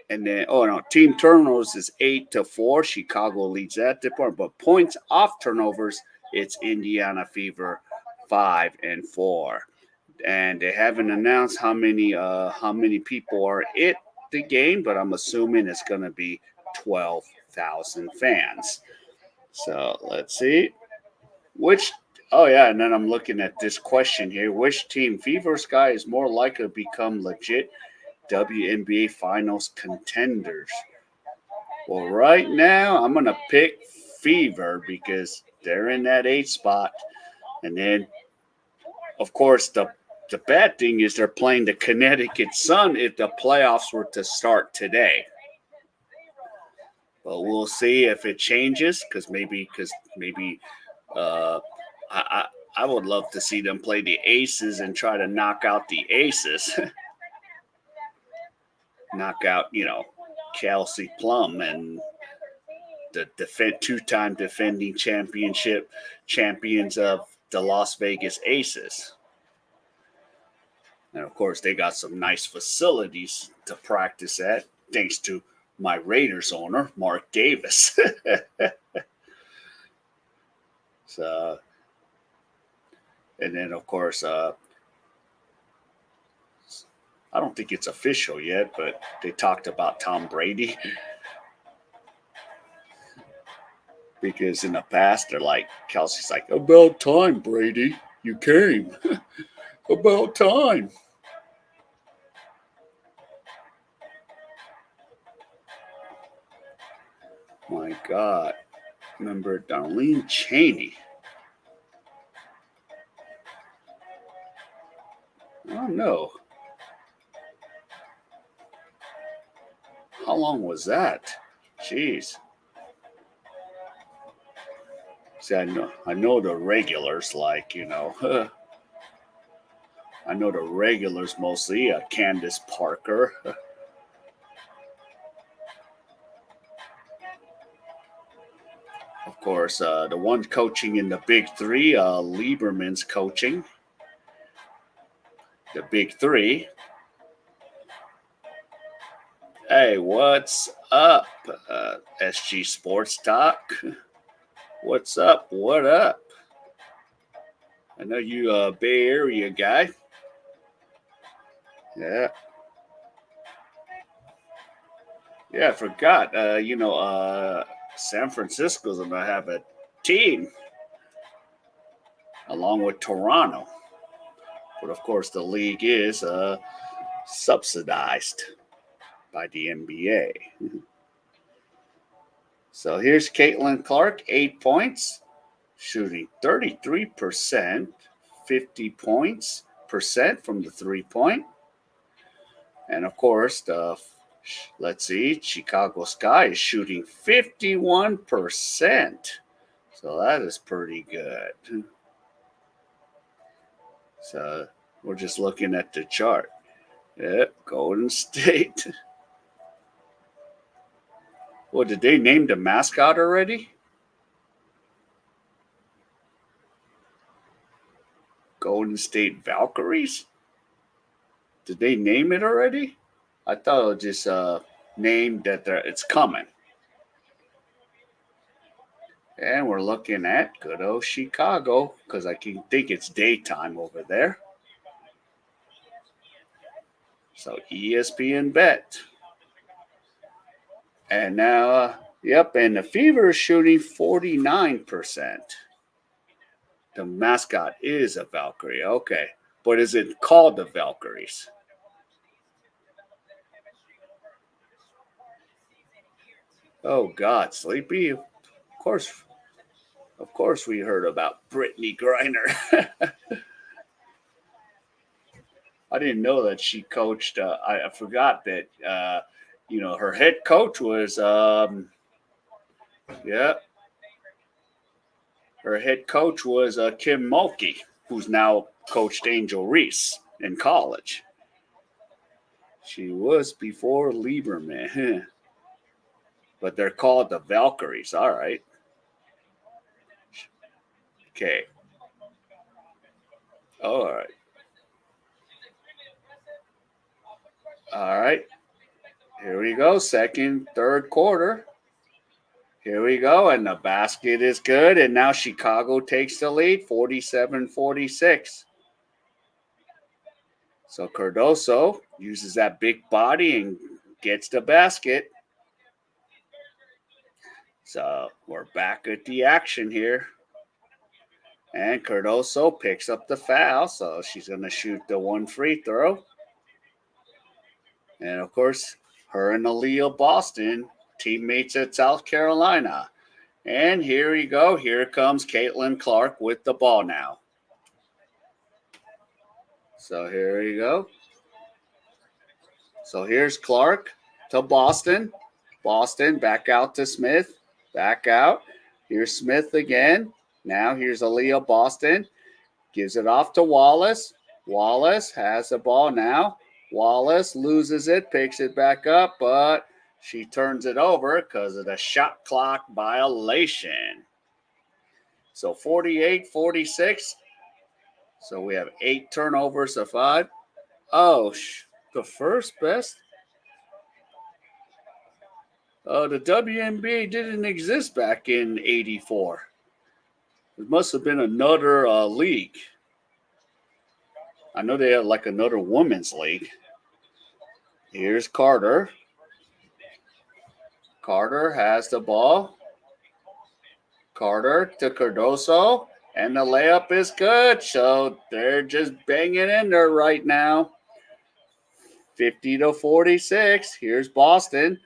then team turnovers is 8-4. Chicago leads that department, but points off turnovers, it's Indiana Fever 5-4. And they haven't announced how many people are at the game, but I'm assuming it's going to be 12,000 fans. So let's see which. Oh yeah, and then I'm looking at this question here: which team, Fever Sky, is more likely to become legit WNBA Finals contenders? Well, right now I'm gonna pick Fever because they're in that 8 spot, and then of course the bad thing is they're playing the Connecticut Sun if the playoffs were to start today. But we'll see if it changes because maybe uh, I I would love to see them play the Aces and try to knock out the Aces, knock out Kelsey Plum and the two-time defending champions of the Las Vegas Aces. And of course, they got some nice facilities to practice at, thanks to my Raiders owner, Mark Davis. So, and then of course, I don't think it's official yet, but they talked about Tom Brady. Because in the past, they're like, Kelsey's like, about time, Brady, you came. About time. My God. Remember Darlene Cheney. I don't know. How long was that? Jeez. See, I know the regulars, like, I know the regulars mostly, Candace Parker. Of course, the one coaching in the Big Three, Lieberman's coaching. The Big Three. Hey, what's up, SG Sports Talk? What's up? What up? I know you a Bay Area guy. Yeah. Yeah, I forgot. San Francisco's going to have a team along with Toronto. But of course, the league is subsidized by the NBA. So here's Caitlin Clark, 8 points, shooting 33%, 50 points percent from the 3-point. And of course, Chicago Sky is shooting 51%. So that is pretty good. So we're just looking at the chart. Yep, Golden State. Well, did they name the mascot already? Golden State Valkyries? Did they name it already? I thought it was just named that it's coming. And we're looking at good old Chicago because I can think it's daytime over there. So ESPN Bet. And now, and the Fever is shooting 49%. The mascot is a Valkyrie. Okay. But is it called the Valkyries? Oh, God, Sleepy. Of course we heard about Brittany Griner. I didn't know that she coached. I forgot that, her head coach was, her head coach was Kim Mulkey, who's now coached Angel Reese in college. She was before Lieberman. But they're called the Valkyries. All right. Okay. All right. All right. Here we go. Second, third quarter. Here we go. And the basket is good. And now Chicago takes the lead, 47-46. So Cardoso uses that big body and gets the basket. So we're back at the action here. And Cardoso picks up the foul. So she's going to shoot the one free throw. And of course, her and Aaliyah Boston, teammates at South Carolina. And here we go. Here comes Caitlin Clark with the ball now. So here we go. So here's Clark to Boston. Boston back out to Smith. Back out. Here's Smith again. Now here's Aaliyah Boston. Gives it off to Wallace. Wallace has the ball now. Wallace loses it, picks it back up, but She turns it over because of the shot clock violation. So 48-46. So we have 8 turnovers to 5. Oh, the first best. The WNBA didn't exist back in '84. It must have been another league. I know they had like another women's league. Here's Carter. Carter has the ball. Carter to Cardoso. And the layup is good. So they're just banging in there right now. 50-46. Here's Boston.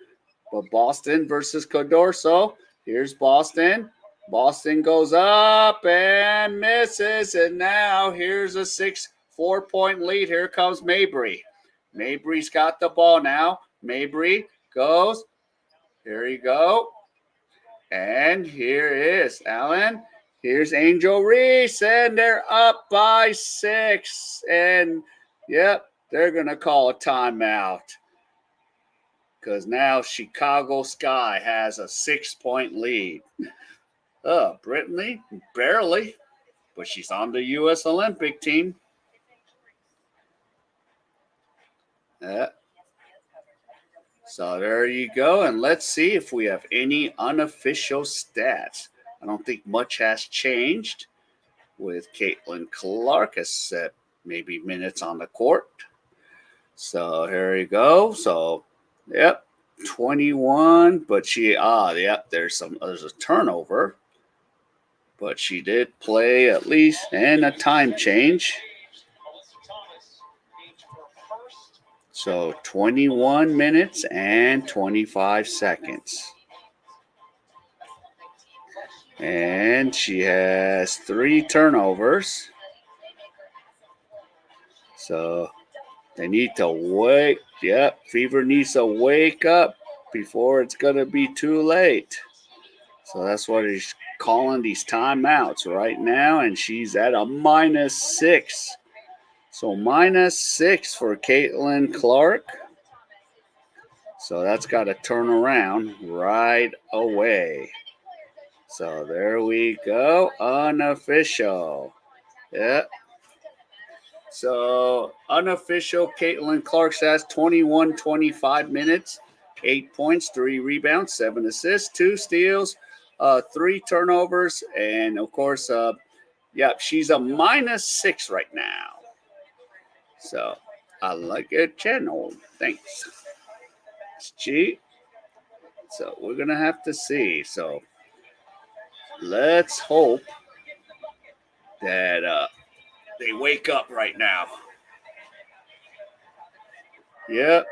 But Boston versus Cardoso. Here's Boston. Boston goes up and misses. And now here's a 4-point lead. Here comes Mabry. Mabry's got the ball now. Mabry goes. Here you go. And here is Allen. Here's Angel Reese. And they're up by 6. And, yep, they're going to call a timeout. Because now Chicago Sky has a 6-point lead. Brittany, barely. But she's on the U.S. Olympic team. So there you go. And let's see if we have any unofficial stats. I don't think much has changed with Caitlin Clark, except maybe minutes on the court. So here you go. So, yep, 21. But there's a turnover. But she did play at least, and a time change. So 21 minutes and 25 seconds. And she has 3 turnovers. So they need to wake. Yep, Fever needs to wake up before it's going to be too late. So that's what he's calling these timeouts right now. And she's at a -6. So -6 for Caitlin Clark. So that's got to turn around right away. So there we go. Unofficial. Yep. So unofficial, Caitlin Clark has 25 minutes, 8 points, 3 rebounds, 7 assists, 2 steals, 3 turnovers, and of course, she's a -6 right now. So I like it, channel. Thanks. Gee. So we're gonna have to see. So let's hope that they wake up right now. Yep.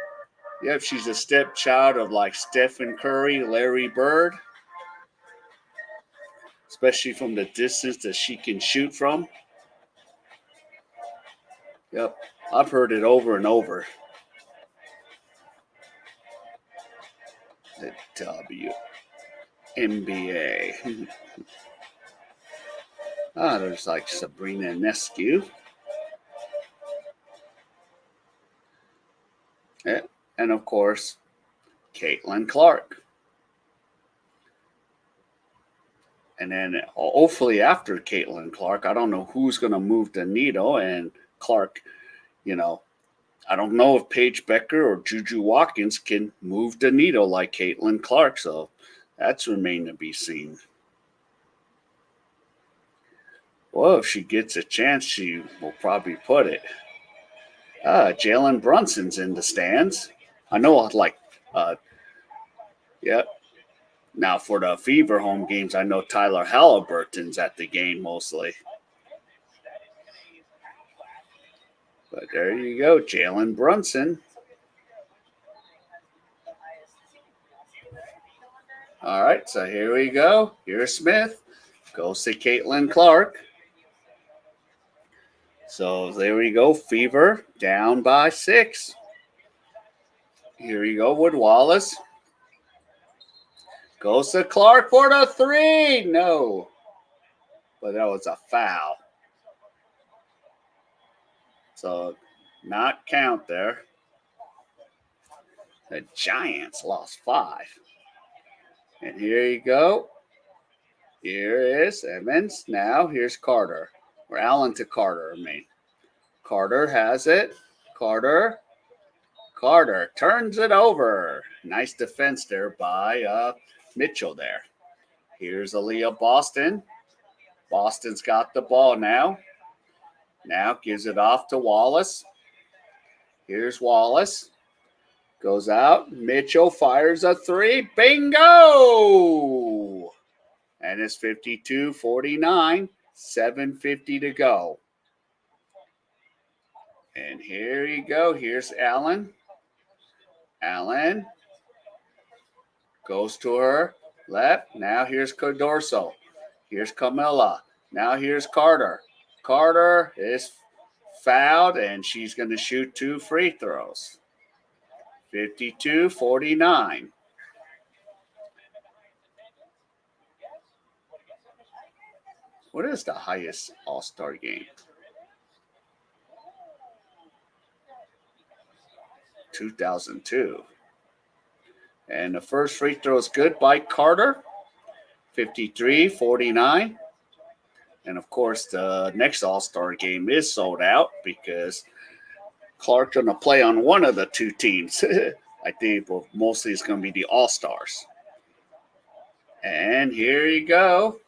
She's a stepchild of like Stephen Curry, Larry Bird, especially from the distance that she can shoot from. Yep, I've heard it over and over. The WNBA. There's like Sabrina Nescu. Yeah, and of course, Caitlin Clark. And then hopefully after Caitlin Clark, I don't know who's going to move the needle. And Clark, I don't know if Paige Becker or Juju Watkins can move the needle like Caitlin Clark. So that's remain to be seen. Well, if she gets a chance, she will probably put it. Jalen Brunson's in the stands. I know, yep. Now for the Fever home games, I know Tyler Halliburton's at the game mostly. But there you go, Jalen Brunson. All right, so here we go. Here's Smith. Goes to Caitlin Clark. So there we go, Fever down by 6. Here we go with Wallace. Goes to Clark for the 3. No. But that was a foul. So not count there. The Giants lost 5. And here you go. Here is Evans. Now here's Carter. Or Allen to Carter, I mean. Carter has it. Carter turns it over. Nice defense there by Mitchell there. Here's Aaliyah Boston. Boston's got the ball now. Now gives it off to Wallace. Here's Wallace. Goes out. Mitchell fires a 3. Bingo! And it's 52-49. 7:50 to go. And here you go. Here's Allen. Allen goes to her left. Now here's Codorso. Here's Camilla. Now here's Carter. Carter is fouled, and she's going to shoot 2 free throws. 52-49. What is the highest All-Star game? 2002. And the first free throw is good by Carter. 53-49. And of course, the next All-Star game is sold out because Clark's going to play on one of the 2 teams. I think mostly it's going to be the All-Stars. And here you go.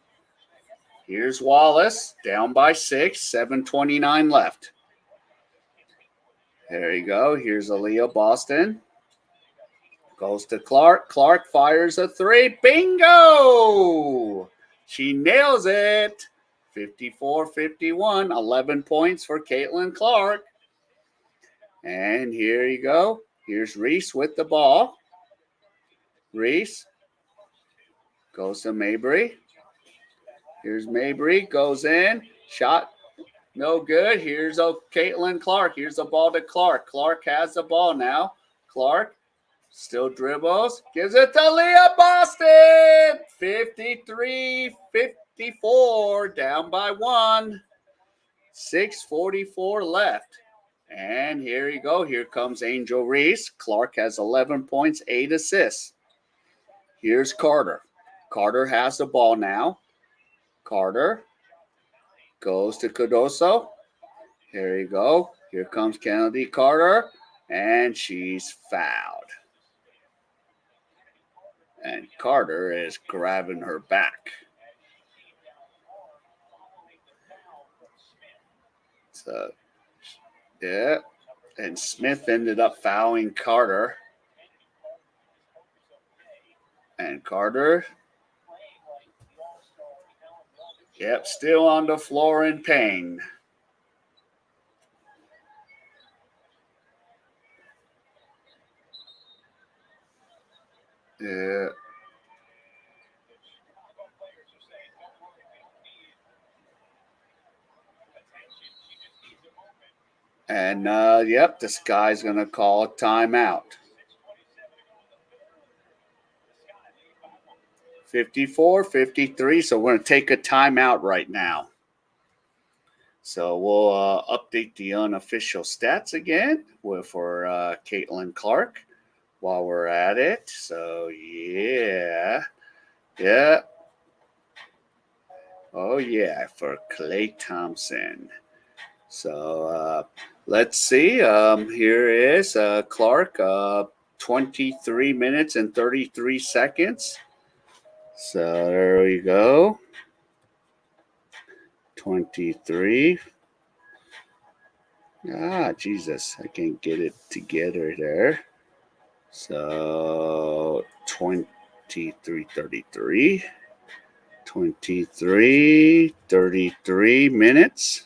Here's Wallace, down by 6, 7:29 left. There you go. Here's Aaliyah Boston. Goes to Clark. Clark fires a 3. Bingo! She nails it. 54-51. 11 points for Caitlin Clark. And here you go. Here's Reese with the ball. Reese goes to Mabry. Here's Mabry. Goes in. Shot. No good. Here's Caitlin Clark. Here's the ball to Clark. Clark has the ball now. Clark still dribbles. Gives it to Leah Boston. 53-54. Down by 1. 6:44 left. And here you go. Here comes Angel Reese. Clark has 11 points, 8 assists. Here's Carter. Carter has the ball now. Carter goes to Cardoso. Here you go. Here comes Kennedy Carter. And she's fouled. And Carter is grabbing her back. So, yeah. And Smith ended up fouling Carter. And Carter, yep, still on the floor in pain. Yeah. And, yep, this guy's going to call a timeout. 54-53, so we're going to take a timeout right now. So we'll update the unofficial stats again for Caitlin Clark while we're at it. So, yeah. Oh, yeah, for Klay Thompson. So, let's see. Here is Clark, 23 minutes and 33 seconds. So there we go. 23. Jesus, I can't get it together there. So 23:33. 33 minutes.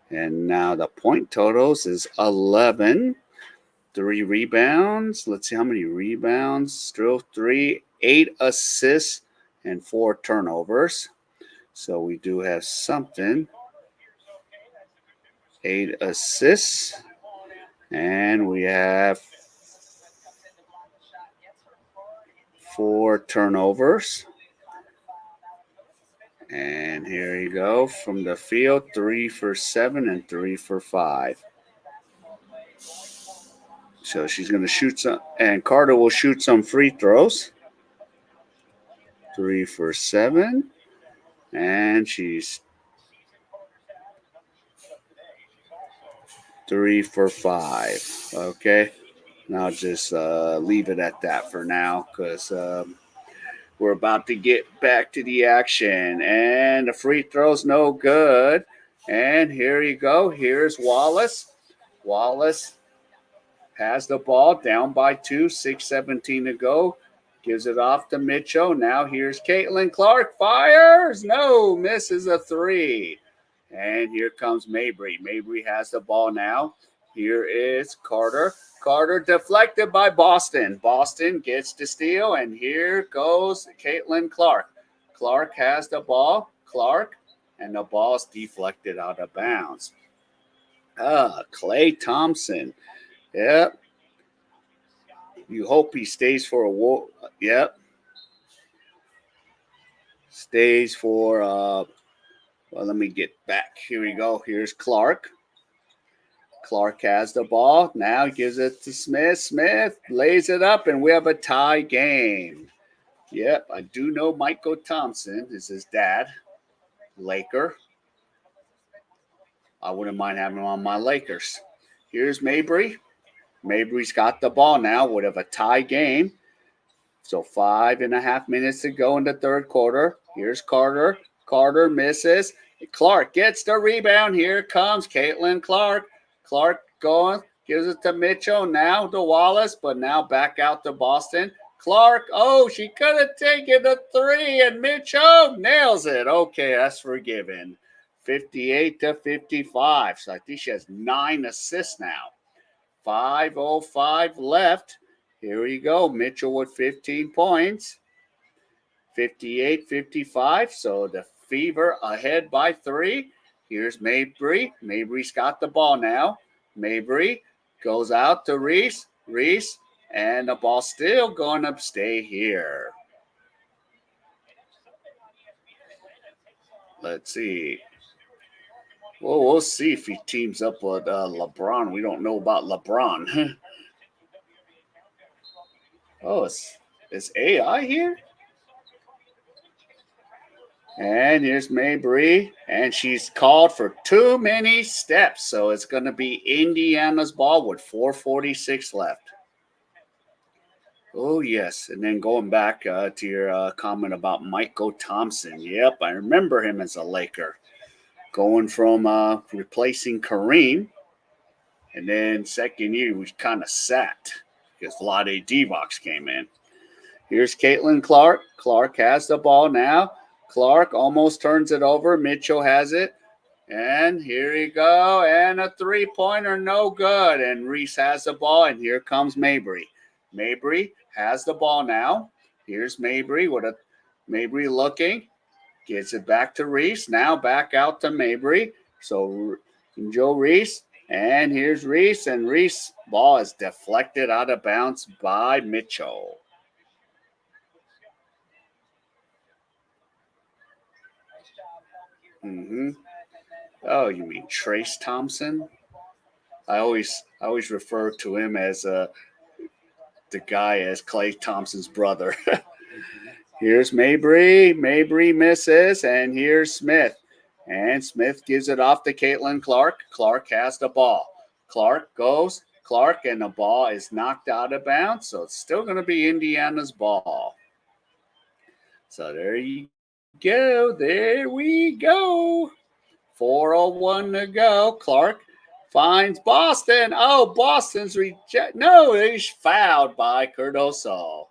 And now the point totals is 11. 3 rebounds. Let's see how many rebounds. Still 3. 8 assists and 4 turnovers. So we do have something. 8 assists. And we have 4 turnovers. And here you go. From the field, 3 for 7 and 3 for 5. So she's going to shoot some, and Carter will shoot some free throws. 3 for 7. And she's 3 for 5. Okay. And I'll just leave it at that for now because we're about to get back to the action. And the free throw's no good. And here you go. Here's Wallace. Wallace has the ball down by 2, 6:17 to go. Gives it off to Mitchell. Now here's Caitlin Clark. Fires. No, misses a 3. And here comes Mabry. Mabry has the ball now. Here is Carter. Carter deflected by Boston. Boston gets the steal, and here goes Caitlin Clark. Clark has the ball. Clark, and the ball's deflected out of bounds. Clay Thompson. Yep. You hope he stays for a war. Yep. Stays for well, let me get back. Here we go. Here's Clark. Clark has the ball. Now gives it to Smith. Smith lays it up, and we have a tie game. Yep, I do know Michael Thompson is his dad, Laker. I wouldn't mind having him on my Lakers. Here's Mabry. Mabry's got the ball now. Would have a tie game. So 5.5 minutes to go in the third quarter. Here's Carter. Carter misses. Clark gets the rebound. Here comes Caitlin Clark. Clark going, gives it to Mitchell. Now to Wallace, but now back out to Boston. Clark, oh, she could have taken the 3, and Mitchell nails it. Okay, that's forgiven. 58-55. So I think she has 9 assists now. 5:05 left. Here we go. Mitchell with 15 points. 58-55. So the Fever ahead by 3. Here's Mabry. Mabry's got the ball now. Mabry goes out to Reese. Reese, and the ball's still going to stay here. Let's see. Well, we'll see if he teams up with LeBron. We don't know about LeBron. Oh, is AI here? And here's Mabry, and she's called for too many steps. So it's going to be Indiana's ball with 4:46 left. Oh, yes. And then going back to your comment about Michael Thompson. Yep, I remember him as a Laker. Going from replacing Kareem. And then second year, we kind of sat because Vlade Divac came in. Here's Caitlin Clark. Clark has the ball now. Clark almost turns it over. Mitchell has it. And here you go. And a 3-pointer, no good. And Reese has the ball. And here comes Mabry. Mabry has the ball now. Here's Mabry. Mabry looking. Gets it back to Reese. Now back out to Mabry. So Joe Reese. And here's Reese. And Reese ball is deflected out of bounds by Mitchell. Oh, you mean Trace Thompson? I always refer to him as the guy as Clay Thompson's brother. Here's Mabry. Mabry misses, and here's Smith. And Smith gives it off to Caitlin Clark. Clark has the ball. Clark goes. Clark, and the ball is knocked out of bounds, so it's still going to be Indiana's ball. So there you go. There we go. 4:01 to go. Clark finds Boston. Oh, Boston's No, he's fouled by Cardoso.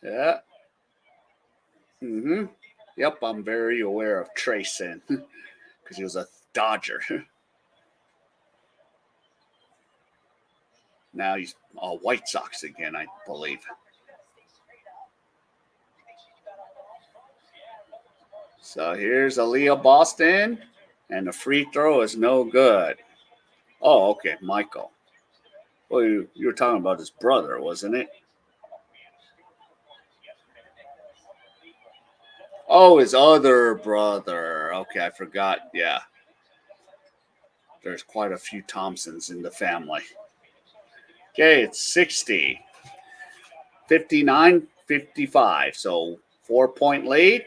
Yeah. Yep, I'm very aware of Trayson because he was a Dodger. Now he's White Sox again, I believe. So here's Aaliyah Boston, and the free throw is no good. Oh, okay, Michael. Well, you were talking about his brother, wasn't it? Oh, his other brother. Okay, I forgot. Yeah. There's quite a few Thompsons in the family. Okay, it's 60. 59, 55. So 4-point lead.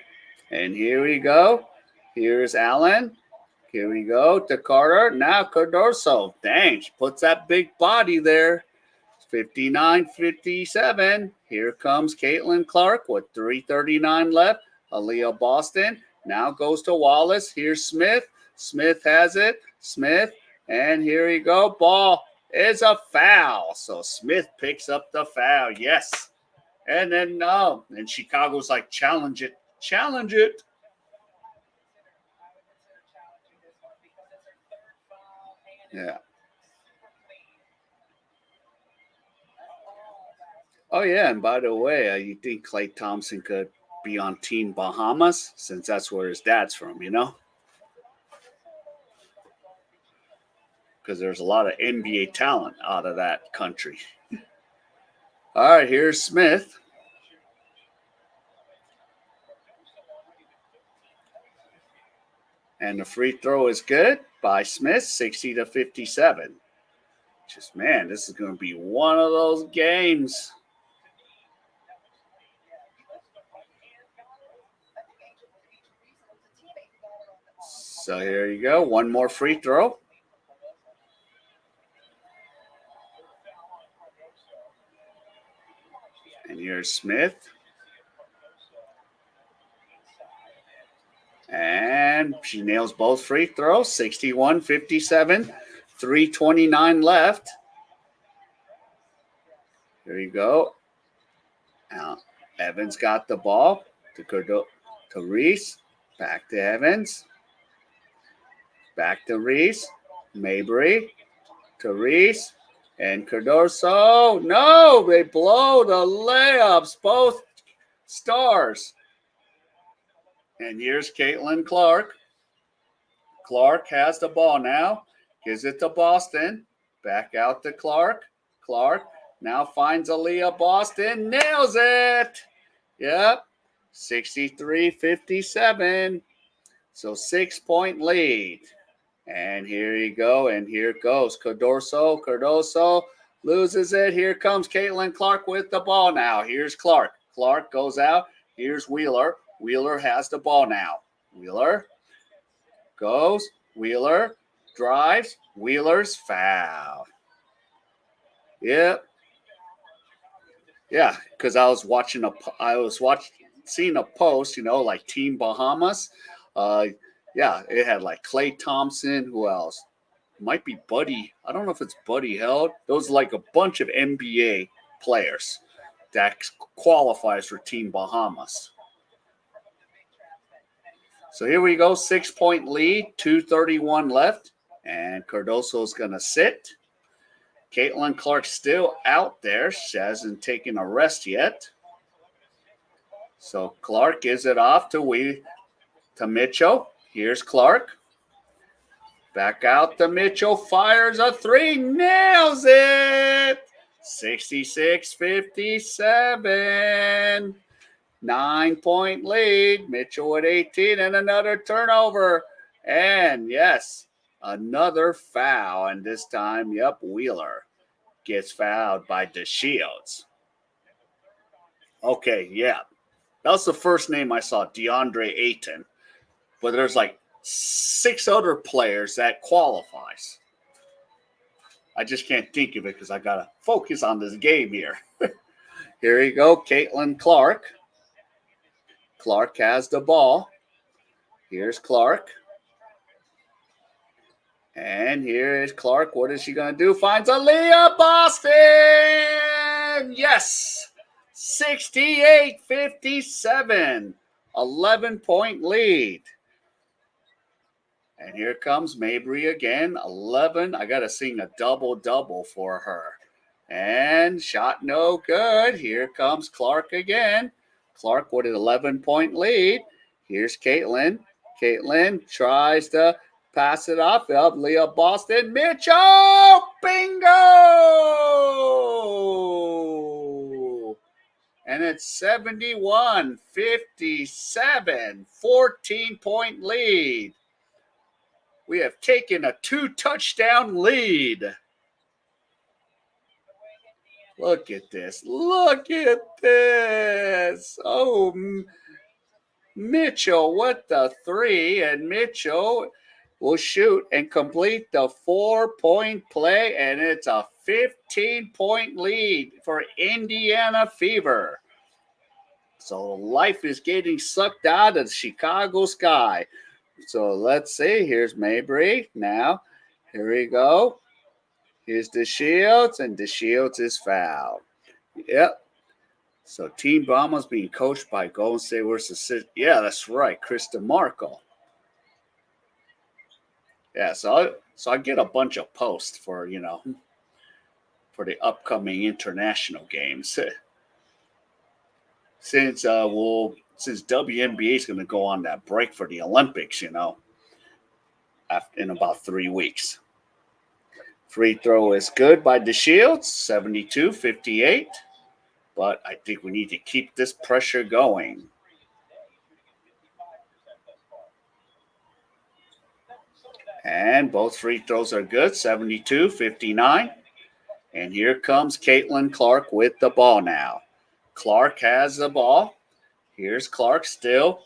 And here we go. Here's Allen. Here we go to Carter. Now Cardoso. Dang, she puts that big body there. 59-57. Here comes Caitlin Clark with 3:39 left. Aaliyah Boston now goes to Wallace. Here's Smith. Smith has it. Smith. And here we go. Ball is a foul. So Smith picks up the foul. Yes. And then and Chicago's like, challenge it. Challenge it. Yeah. Oh, yeah. And by the way, you think Klay Thompson could be on Team Bahamas since that's where his dad's from, you know? Because there's a lot of NBA talent out of that country. All right, here's Smith. And the free throw is good by Smith, 60-57. Just, man, this is going to be one of those games. So here you go. One more free throw. And here's Smith. And she nails both free throws. 61-57. 3:29 left. There you go. Now, Evans got the ball to Reese. Back to Evans. Back to Reese. Mabry to Reese. And Cardoso. No, they blow the layups. Both stars. And here's Caitlin Clark. Clark has the ball now. Gives it to Boston. Back out to Clark. Clark now finds Aaliyah Boston. Nails it. Yep. 63-57. So 6-point lead. And here you go. And here it goes. Cardoso loses it. Here comes Caitlin Clark with the ball now. Here's Clark. Clark goes out. Here's Wheeler. Wheeler has the ball now. Wheeler goes. Wheeler drives. Wheeler's foul. Yep. Yeah, because I was seeing a post, like Team Bahamas. Yeah, it had like Klay Thompson. Who else? Might be Buddy. I don't know if it's Buddy Held. Those like a bunch of NBA players that qualifies for Team Bahamas. So here we go, 6-point lead, 2:31 left, and Cardoso's going to sit. Caitlin Clark still out there. She hasn't taken a rest yet. So Clark gives it off to Mitchell. Here's Clark. Back out to Mitchell, fires a three, nails it! 66-57. 9-point lead. Mitchell with 18 and another turnover. And yes, another foul. And this time, Wheeler gets fouled by DeShields. Okay, yeah. That was the first name I saw, DeAndre Ayton. But there's like 6 other players that qualifies. I just can't think of it because I got to focus on this game here. Here you go, Caitlin Clark. Clark has the ball. Here's Clark. And here is Clark. What is she going to do? Finds Aaliyah Boston! Yes! 68-57. 11-point lead. And here comes Mabry again. 11. I got to sing a double-double for her. And shot no good. Here comes Clark again. Clark with an 11-point lead. Here's Caitlin. Caitlin tries to pass it off. Leah Boston. Mitchell! Bingo! And it's 71-57. 14-point lead. We have taken a 2-touchdown lead. Look at this. Look at this. Oh, Mitchell with the 3, and Mitchell will shoot and complete the 4-point play, and it's a 15-point lead for Indiana Fever. So life is getting sucked out of the Chicago sky. So let's see. Here's Mabry. Now, here we go. Here's DeShields, and DeShields is fouled. Yep. So Team Brahma's being coached by Golden State versus. Yeah, that's right, Chris DeMarco. Yeah, so I get a bunch of posts for for the upcoming international games. Since WNBA is going to go on that break for the Olympics, in about 3 weeks. Free throw is good by DeShields, 72-58. But I think we need to keep this pressure going. And both free throws are good, 72-59. And here comes Caitlin Clark with the ball now. Clark has the ball. Here's Clark still.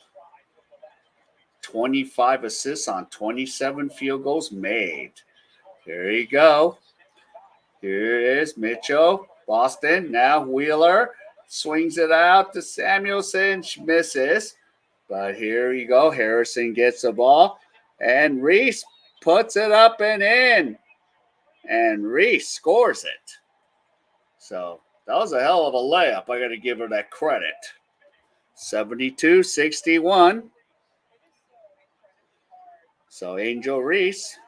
25 assists on 27 field goals made. Here you go. Here is Mitchell. Boston. Now Wheeler swings it out to Samuelson. She misses. But here you go. Harrison gets the ball. And Reese puts it up and in. And Reese scores it. So that was a hell of a layup. I got to give her that credit. 72-61. So Angel Reese,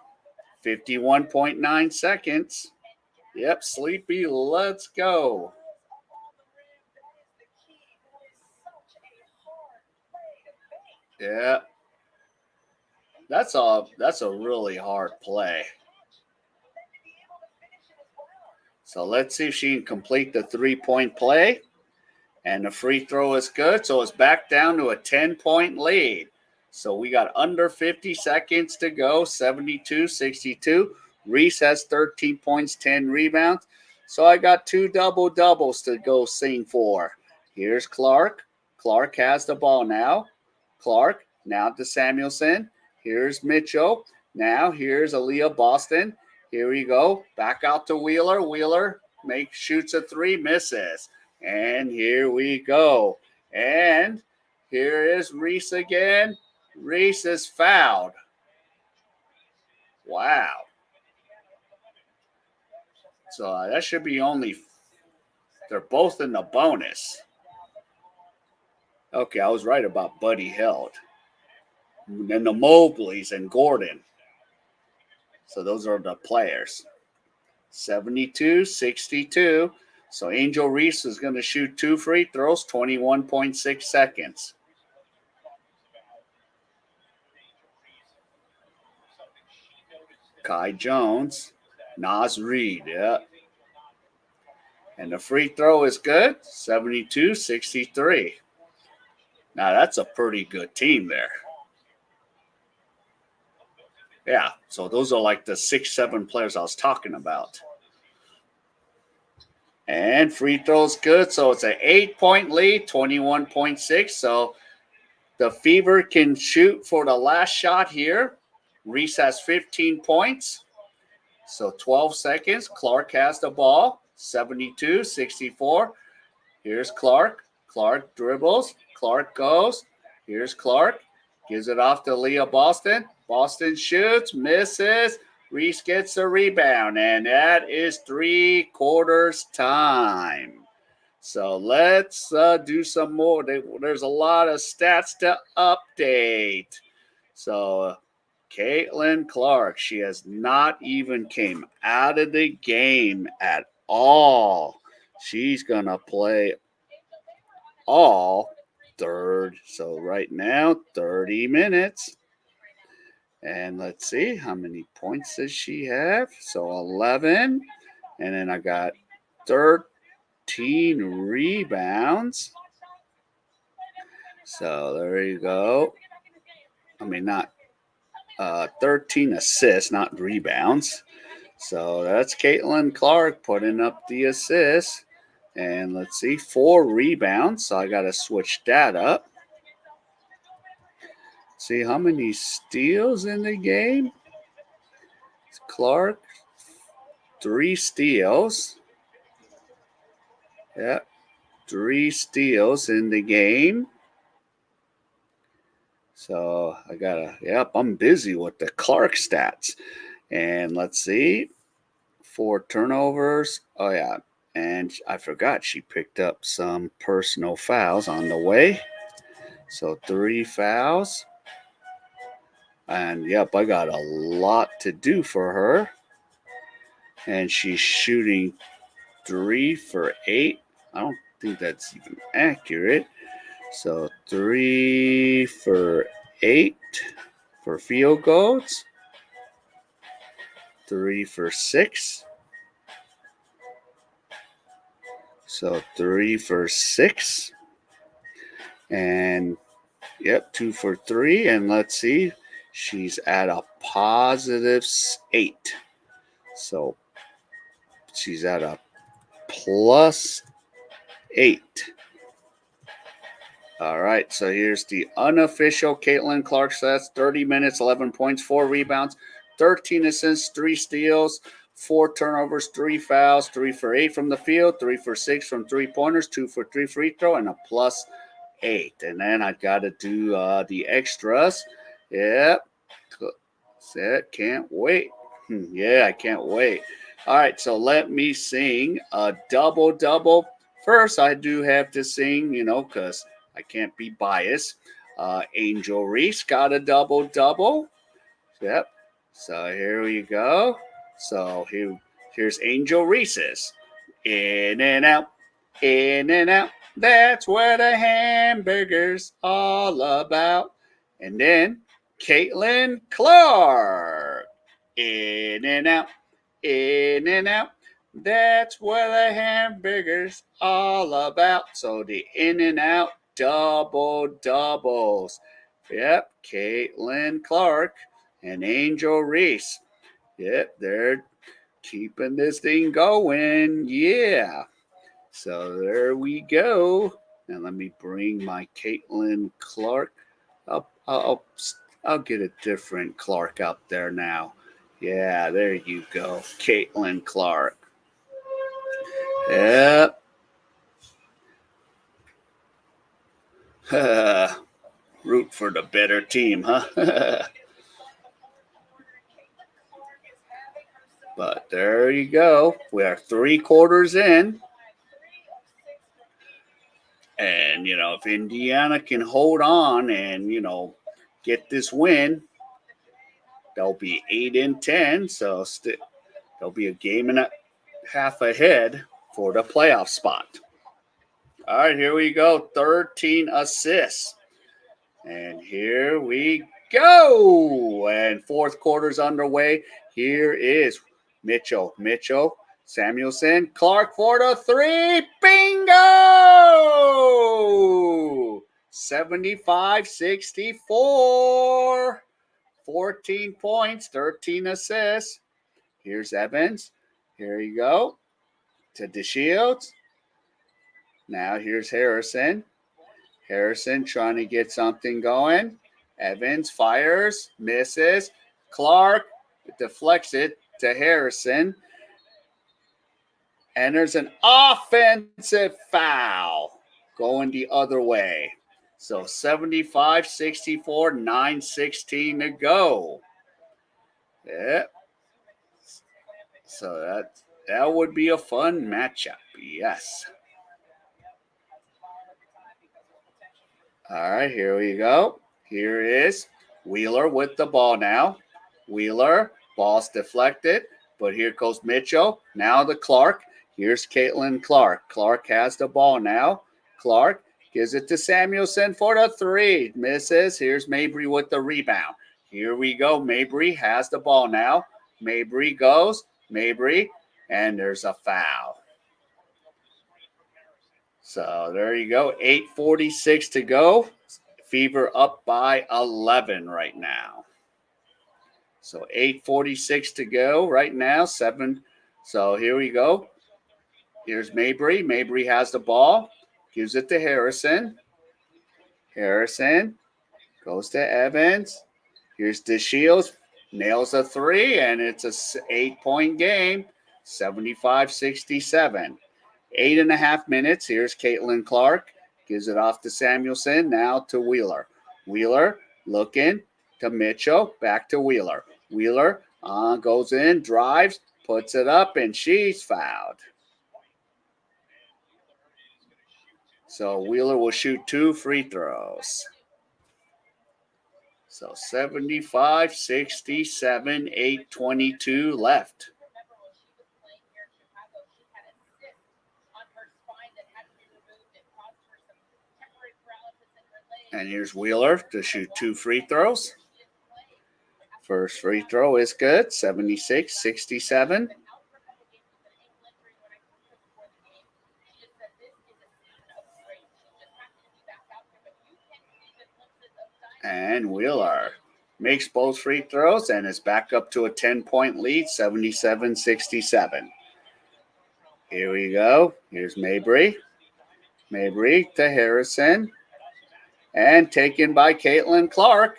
51.9 seconds. Yep, sleepy, let's go. Yeah. That's a really hard play. So let's see if she can complete the 3-point play. And the free throw is good. So it's back down to a 10-point lead. So we got under 50 seconds to go, 72-62. Reese has 13 points, 10 rebounds. So I got 2 double-doubles to go sing for. Here's Clark. Clark has the ball now. Clark, now to Samuelson. Here's Mitchell. Now here's Aaliyah Boston. Here we go. Back out to Wheeler. Wheeler shoots a 3, misses. And here we go. And here is Reese again. Reese is fouled. Wow. So that should be they're both in the bonus. Okay, I was right about Buddy Held. And then the Mobleys and Gordon. So those are the players. 72-62. So Angel Reese is going to shoot 2 free throws, 21.6 seconds. Kai Jones, Naz Reid, yeah. And the free throw is good, 72-63. Now that's a pretty good team there. Yeah, so those are like the 6-7 players I was talking about. And free throws good, so it's an 8-point lead, 21.6. So the Fever can shoot for the last shot here. Reese has 15 points. So 12 seconds. Clark has the ball. 72-64. Here's Clark. Clark dribbles. Clark goes. Here's Clark. Gives it off to Leah Boston. Boston shoots. Misses. Reese gets a rebound. And that is 3/4 time. So let's do some more. There's a lot of stats to update. So Caitlin Clark, she has not even came out of the game at all. She's going to play all third. So right now, 30 minutes. And let's see, how many points does she have? So 11. And then I got 13 rebounds. So there you go. I mean, not 13 assists, not rebounds. So that's Caitlin Clark putting up the assist. And let's see, 4 rebounds. So I got to switch that up. See how many steals in the game? Clark, 3 steals. Yeah, 3 steals in the game. So I gotta, yep, I'm busy with the Clark stats. And let's see, 4 turnovers. Oh, yeah. And I forgot she picked up some personal fouls on the way. So 3 fouls. And yep, I got a lot to do for her. And she's shooting 3 for 8. I don't think that's even accurate. So 3 for 8 for field goals. 3 for 6. So 3 for 6. And yep, 2 for 3. And let's see, she's at a positive 8. So she's at a plus 8. All right, so here's the unofficial Caitlin Clark stats. 30 minutes, 11 points, 4 rebounds, 13 assists, 3 steals, 4 turnovers, 3 fouls, 3 for 8 from the field, 3 for 6 from 3-pointers, 2 for 3 free throw, and a plus 8. And then I got to do the extras. Yep. Set. Can't wait. Yeah, I can't wait. All right, so let me sing a double-double. First, I do have to sing, because I can't be biased. Angel Reese got a double-double. Yep. So here we go. So here's Angel Reese's. In and out, in and out. That's what a hamburger's all about. And then Caitlin Clark. In and out, in and out. That's what a hamburger's all about. So the in and out double doubles. Yep, Caitlin Clark and Angel Reese. Yep, they're keeping this thing going. Yeah. So there we go. Now let me bring my Caitlin Clark up. I'll get a different Clark up there now. Yeah, there you go. Caitlin Clark. Yep. Root for the better team, huh? But there you go. We are 3 quarters in. And, if Indiana can hold on and, get this win, they'll be 8-10. So they'll be a game and a half ahead for the playoff spot. All right, here we go. 13 assists. And here we go. And 4th quarter's underway. Here is Mitchell, Samuelson, Clark for the 3. Bingo! 75-64. 14 points, 13 assists. Here's Evans. Here you go. To DeShields. Now here's Harrison. Harrison trying to get something going. Evans fires, misses. Clark deflects it to Harrison. And there's an offensive foul going the other way. So 75-64, 9:16 to go. Yeah. So that would be a fun matchup. Yes. All right, here we go. Here is Wheeler with the ball now. Wheeler, ball's deflected, but here goes Mitchell. Now the Clark. Here's Caitlin Clark. Clark has the ball now. Clark gives it to Samuelson for the 3. Misses. Here's Mabry with the rebound. Here we go. Mabry has the ball now. Mabry goes. Mabry, and there's a foul. So there you go. 8:46 to go. Fever up by 11 right now. So 8:46 to go right now. 7. So here we go. Here's Mabry. Mabry has the ball. Gives it to Harrison. Harrison goes to Evans. Here's DeShields. Nails a 3, and it's a 8-point game. 75-67. 8.5 minutes. Here's Caitlin Clark. Gives it off to Samuelson. Now to Wheeler. Wheeler looking to Mitchell. Back to Wheeler. Wheeler goes in, drives, puts it up, and she's fouled. So Wheeler will shoot 2 free throws. So 75-67, 8:22 left. And here's Wheeler to shoot 2 free throws. First free throw is good, 76-67. And Wheeler makes both free throws and is back up to a 10-point lead, 77-67. Here we go. Here's Mabry. Mabry to Harrison. And taken by Caitlin Clark.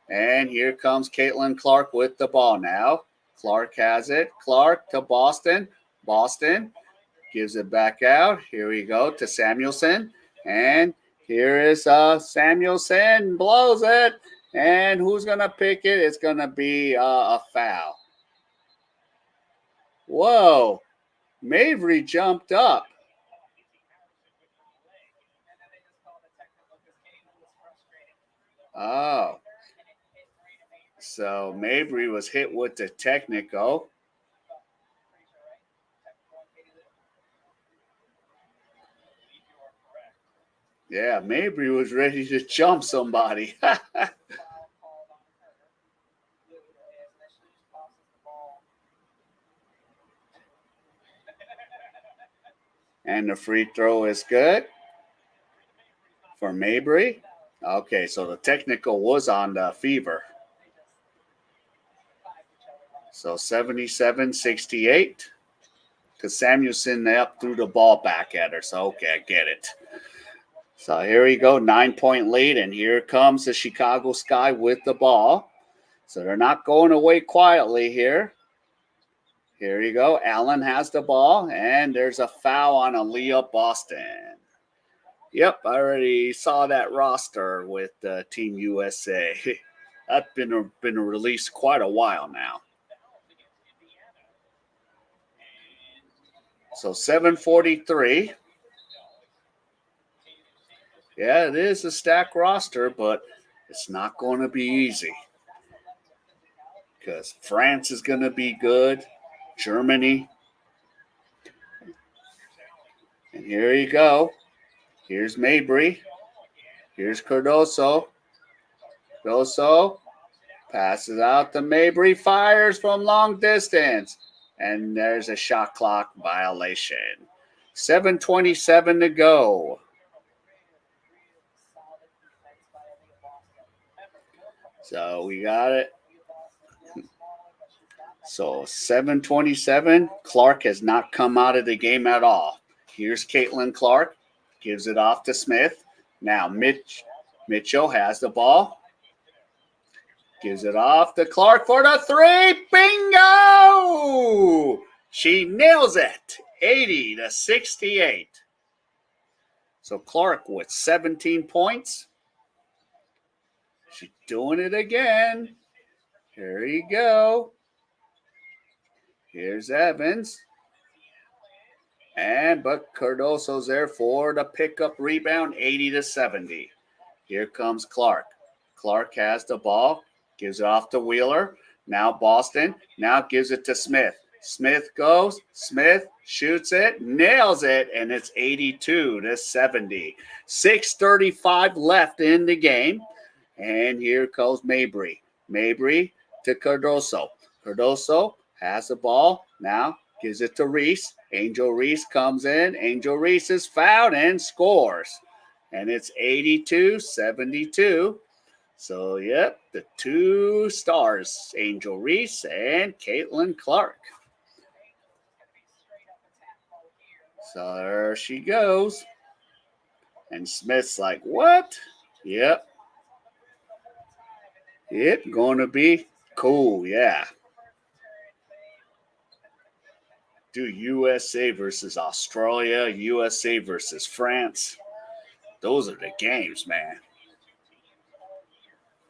And here comes Caitlin Clark with the ball now. Clark has it. Clark to Boston. Boston gives it back out. Here we go to Samuelson. And here is Samuelson. Blows it. And who's going to pick it? It's going to be a foul. Whoa. Mabry jumped up. Oh. So Mabry was hit with the technical. Yeah, Mabry was ready to jump somebody. And the free throw is good for Mabry. Okay, so the technical was on the Fever. So 77-68. Because Samuelson up threw the ball back at her. So, okay, I get it. So here we go, 9-point lead. And here comes the Chicago Sky with the ball. So they're not going away quietly here. Here you go. Allen has the ball. And there's a foul on Aaliyah Boston. Yep, I already saw that roster with Team USA. That's been released quite a while now. So 7:43. Yeah, it is a stacked roster, but it's not going to be easy. Because France is going to be good. Germany. And here you go. Here's Mabry. Here's Cardoso. Cardoso passes out to Mabry. Fires from long distance. And there's a shot clock violation. 7:27 to go. So we got it. So 7:27. Clark has not come out of the game at all. Here's Caitlin Clark. Gives it off to Smith. Now Mitchell has the ball. Gives it off to Clark for the 3. Bingo! She nails it. 80-68. So Clark with 17 points. She's doing it again. Here you go. Here's Evans. But Cardoso's there for the pickup rebound, 80-70. Here comes Clark. Clark has the ball. Gives it off to Wheeler. Now Boston. Now gives it to Smith. Smith goes. Smith shoots it. Nails it. And it's 82-70. 6:35 left in the game. And here goes Mabry. Mabry to Cardoso. Cardoso has the ball. Now gives it to Reese. Angel Reese comes in. Angel Reese is fouled and scores. And it's 82-72. So, yep, the two stars, Angel Reese and Caitlin Clark. So there she goes. And Smith's like, what? Yep. It going to be cool, yeah. Do USA versus Australia, USA versus France. Those are the games, man.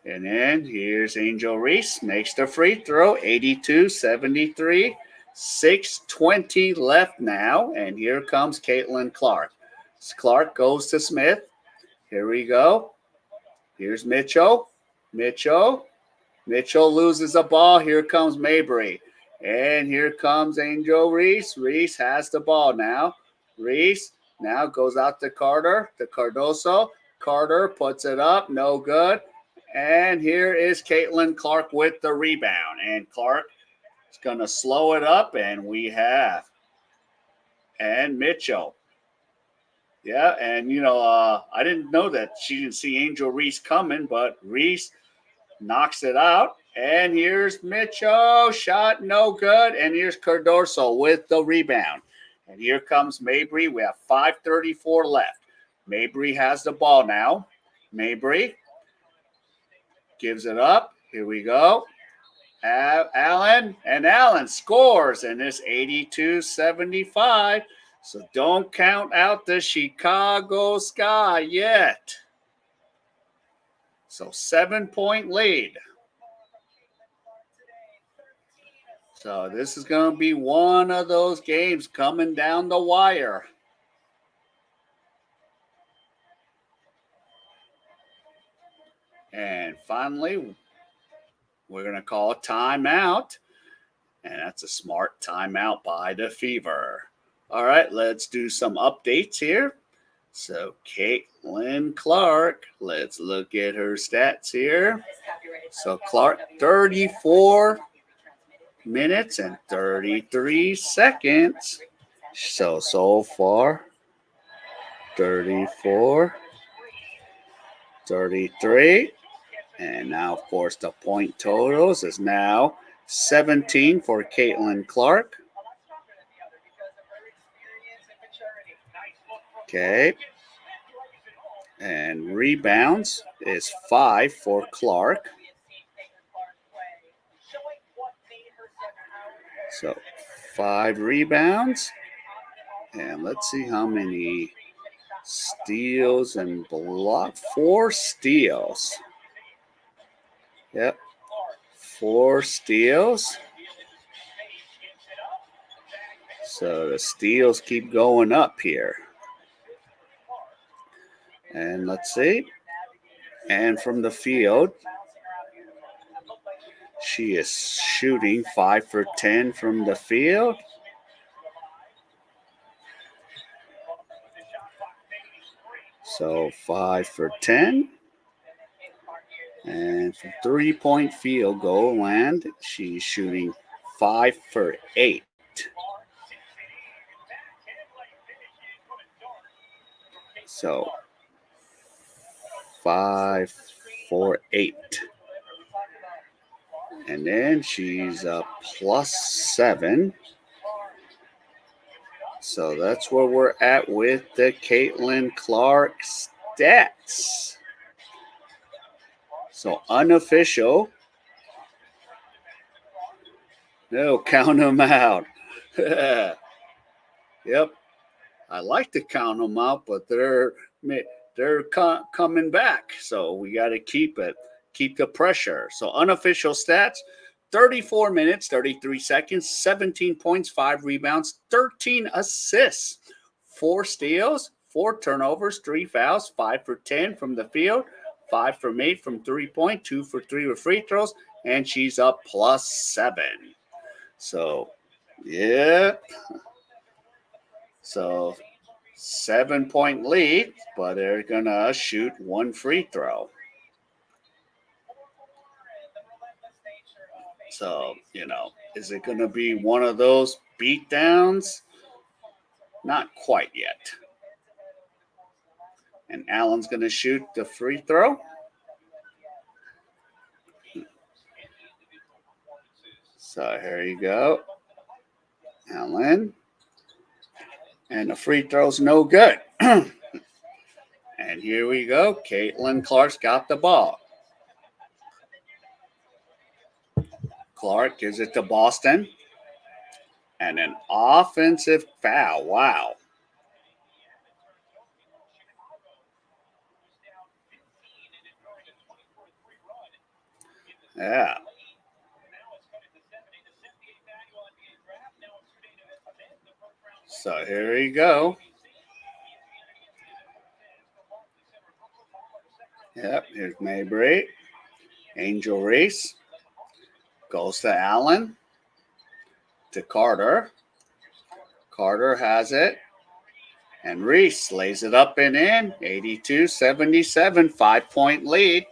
And then here's Angel Reese, makes the free throw, 82-73. 6:20 left now, and here comes Caitlin Clark. Clark goes to Smith. Here we go. Here's Mitchell. Mitchell loses the ball. Here comes Mabry. And here comes Angel Reese. Reese has the ball now. Reese now goes out to Carter, to Cardoso. Carter puts it up. No good. And here is Caitlin Clark with the rebound. And Clark is going to slow it up. And we have. And Mitchell. Yeah, and, I didn't know that she didn't see Angel Reese coming, but Reese knocks it out. And here's Mitchell. Shot no good. And here's Cardoso with the rebound. And here comes Mabry. We have 5:34 left. Mabry has the ball now. Mabry gives it up. Here we go. Allen. And Allen scores. And it's 82-75. So don't count out the Chicago Sky yet. So 7-point lead. So this is going to be one of those games coming down the wire. And finally, we're going to call a timeout. And that's a smart timeout by the Fever. All right, let's do some updates here. So Caitlin Clark, let's look at her stats here. So Clark, 34 minutes and 33 seconds. So far, 34, 33. And now, of course, the point totals is now 17 for Caitlin Clark. Okay. And rebounds is 5 for Clark. So 5 rebounds. And let's see how many steals and blocks. 4 steals. Yep. 4 steals. So the steals keep going up here. And let's see. And from the field, she is shooting 5 for 10 from the field. So 5 for 10. And from 3-point field goal land, she's shooting 5 for 8. So 5 for 8. And then she's a +7. So that's where we're at with the Caitlin Clark stats. So unofficial. No, count them out. Yep. I like to count them out, but they're coming back. So we got to keep the pressure. So unofficial stats, 34 minutes, 33 seconds, 17 points, 5 rebounds, 13 assists, 4 steals, 4 turnovers, 3 fouls, 5 for 10 from the field, 5 from 8 from 3-point, 2 for 3 with free throws, and she's up +7. So, yeah. So 7-point lead, but they're going to shoot 1 free throw. So, is it going to be one of those beatdowns? Not quite yet. And Allen's going to shoot the free throw. So here you go. Allen. And the free throw's no good. And here we go. Caitlin Clark's got the ball. Clark gives it to Boston. And an offensive foul. Wow. Yeah. So here you go. Yep, here's Mabry. Angel Reese. Goes to Allen. To Carter. Carter has it. And Reese lays it up and in. 82-77. 5-point lead.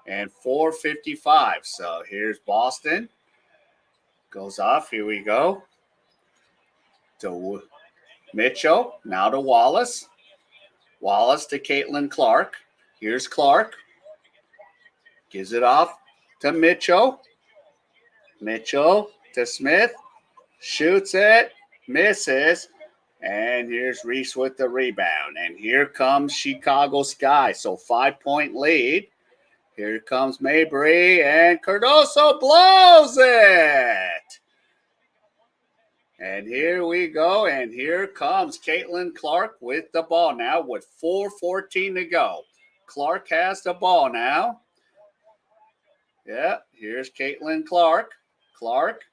And 4:55. So here's Boston. Goes off. Here we go. To Mitchell. Now to Wallace. Wallace to Caitlin Clark. Here's Clark. Gives it off to Mitchell. Mitchell to Smith. Shoots it. Misses. And here's Reese with the rebound. And here comes Chicago Sky. So 5-point lead. Here comes Mabry. And Cardoso blows it. And here we go. And here comes Caitlin Clark with the ball now with 4:14 to go. Clark has the ball now. Yeah, here's Caitlin Clark. Clark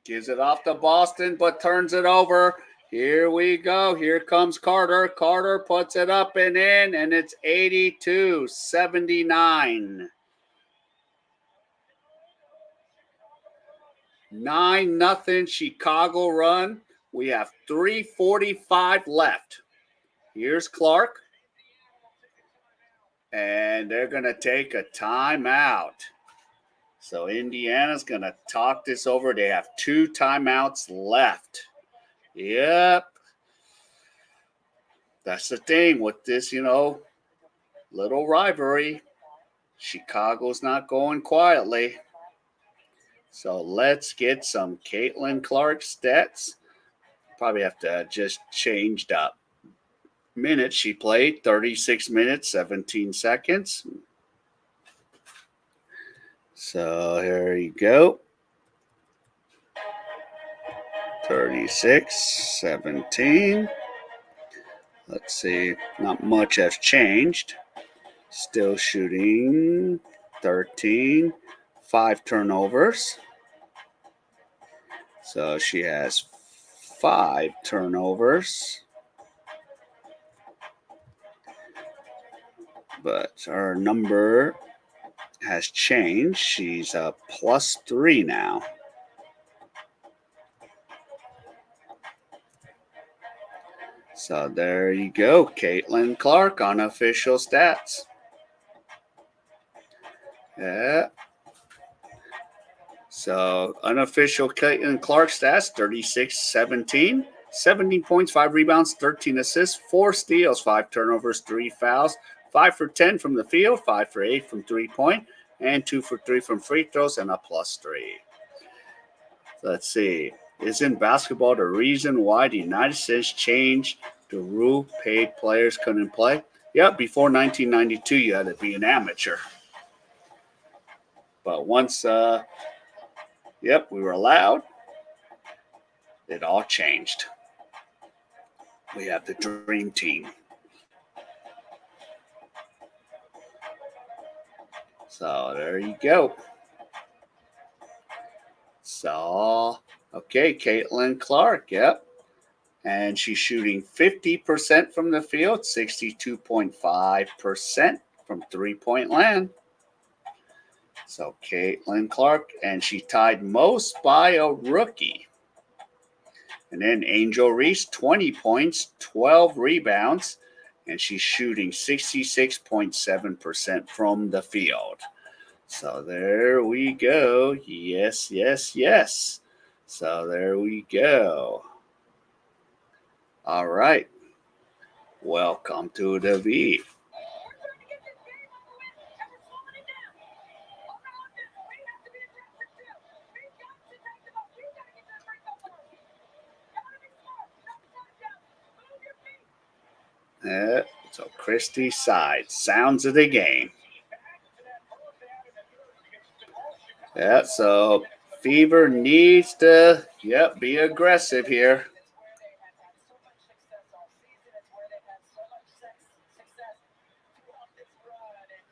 gives it off to Boston, but turns it over. Here we go. Here comes Carter. Carter puts it up and in, and it's 82-79. 9-0 Chicago run. We have 3:45 left. Here's Clark. And they're going to take a timeout. So Indiana's going to talk this over. They have 2 timeouts left. Yep. That's the thing with this, little rivalry. Chicago's not going quietly. So let's get some Caitlin Clark stats. Probably have to just change the minutes she played. 36 minutes, 17 seconds. So here you go. 36, 17. Let's see. Not much has changed. Still shooting 13. 5 turnovers. So she has 5 turnovers. But her number has changed. She's a +3 now. So there you go. Caitlin Clark, unofficial stats. Yeah. So unofficial Caitlin Clark stats, 36-17. 17 points, 5 rebounds, 13 assists, 4 steals, 5 turnovers, 3 fouls, 5 for 10 from the field, 5 for 8 from 3-point, and 2 for 3 from free throws, and a +3. Let's see. Isn't basketball the reason why the United States changed the rule paid players couldn't play? Yep, before 1992, you had to be an amateur. But once, we were allowed, it all changed. We have the dream team. So there you go. So, okay, Caitlin Clark, yep. And she's shooting 50% from the field, 62.5% from 3-point land. So Caitlin Clark, and she tied most by a rookie. And then Angel Reese, 20 points, 12 rebounds, and she's shooting 66.7% from the field. So there we go. Yes, yes, yes. So there we go. All right. Welcome to the V. So Christie side. Sounds of the game. Yeah, so Fever needs to, be aggressive here.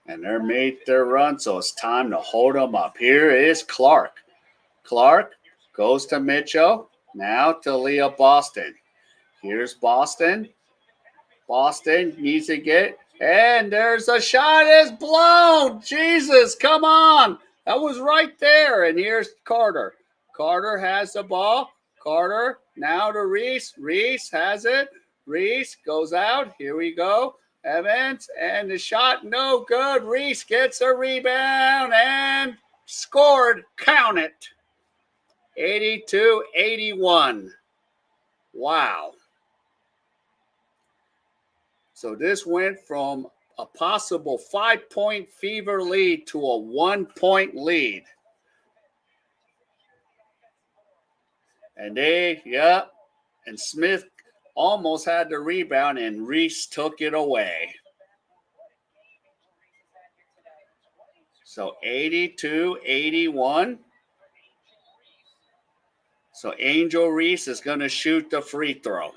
And they're made their run, so it's time to hold them up. Here is Clark. Clark goes to Mitchell. Now to Leah Boston. Here's Boston. Boston needs to get, and there's a shot. It's blown. Jesus, come on. That was right there. And here's Carter. Carter has the ball. Carter now to Reese. Reese has it. Reese goes out. Here we go. Evans, and the shot no good. Reese gets a rebound and scored. Count it. 82-81. Wow. So this went from a possible 5-point Fever lead to a 1-point lead. And and Smith almost had the rebound, and Reese took it away. So 82-81. So Angel Reese is going to shoot the free throw.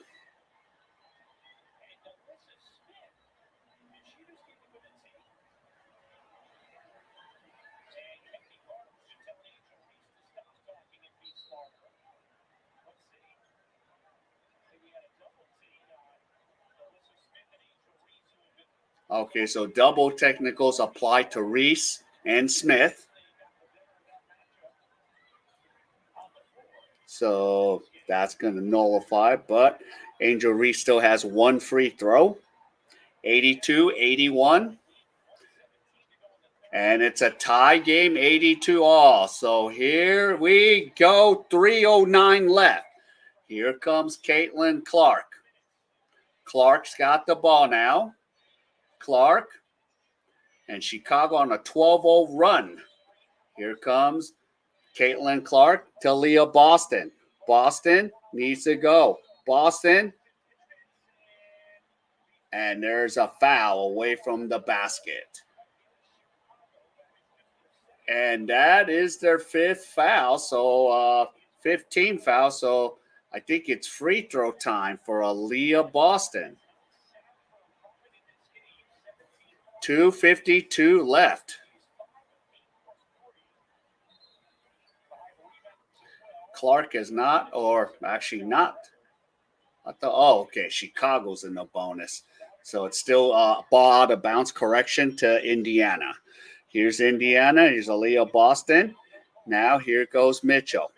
Okay, so double technicals apply to Reese and Smith. So that's going to nullify, but Angel Reese still has one free throw. 82-81. And it's a tie game, 82 all. So here we go, 3:09 left. Here comes Caitlin Clark. Clark's got the ball now. Clark and Chicago on a 12-0 run. Here comes Caitlin Clark to Leah Boston. Boston needs to go. Boston. And there's a foul away from the basket. And that is their fifth foul. So 15 fouls. So I think it's free throw time for Aaliyah Boston. 2:52 left. Clark is not, or actually not. Okay, Chicago's in the bonus. So it's still ball out of bounds correction to Indiana. Here's Indiana. Here's Aaliyah Boston. Now here goes Mitchell.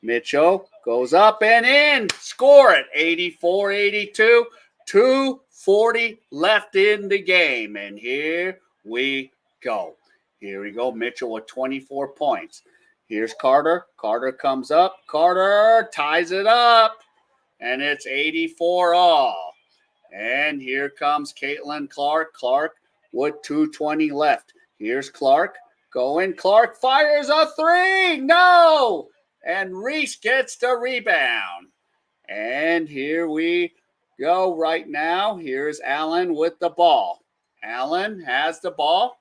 Mitchell goes up and in. Score it. 84-82. 2:40 left in the game. And here we go. Here we go. Mitchell with 24 points. Here's Carter. Carter comes up. Carter ties it up. And it's 84 all. And here comes Caitlin Clark. Clark with 2:20 left. Here's Clark going. Clark fires a three. No. And Reese gets the rebound. And here we go right now. Here's Allen with the ball. Allen has the ball.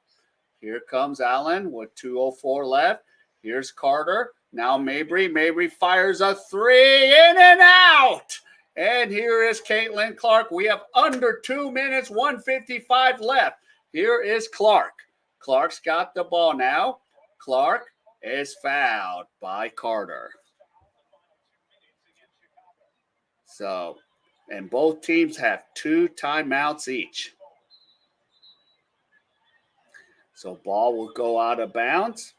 Here comes Allen with 2:04 left. Here's Carter. Now Mabry. Mabry fires a three. In and out. And here is Caitlin Clark. We have under 2 minutes, 1:55 left. Here is Clark. Clark's got the ball now. Clark is fouled by Carter. So, and both teams have 2 timeouts each. So ball will go out of bounds.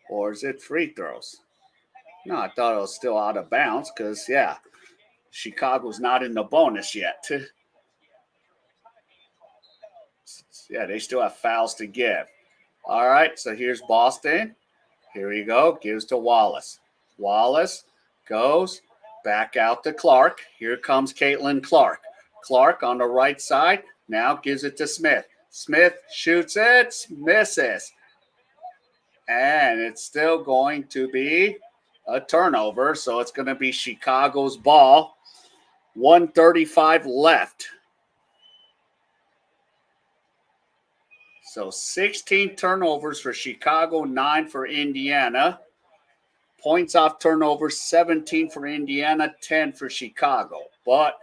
Or is it free throws? No, I thought it was still out of bounds because, Chicago's not in the bonus yet. Yeah, they still have fouls to give. All right, so here's Boston. Here we go. Gives to Wallace. Wallace goes back out to Clark. Here comes Caitlin Clark. Clark on the right side. Now gives it to Smith. Smith shoots it. Misses. And it's still going to be a turnover, so it's going to be Chicago's ball. 1:35 left. So 16 turnovers for Chicago, 9 for Indiana. Points off turnovers, 17 for Indiana, 10 for Chicago. But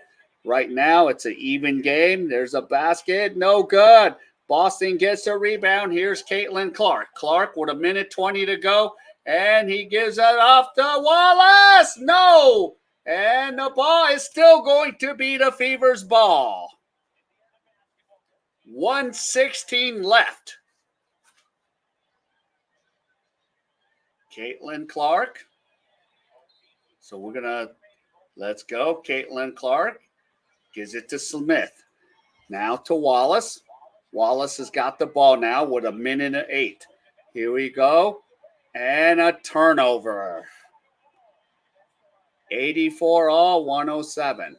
right now, it's an even game. There's a basket. No good. Boston gets a rebound. Here's Caitlin Clark. Clark with 1:20 to go. And he gives it off to Wallace. No. And the ball is still going to be the Fever's ball. 1:16 left. Caitlin Clark. So we're going to, let's go. Caitlin Clark gives it to Smith. Now to Wallace. Wallace has got the ball now with 1:08. Here we go. And a turnover. 84 all, 107.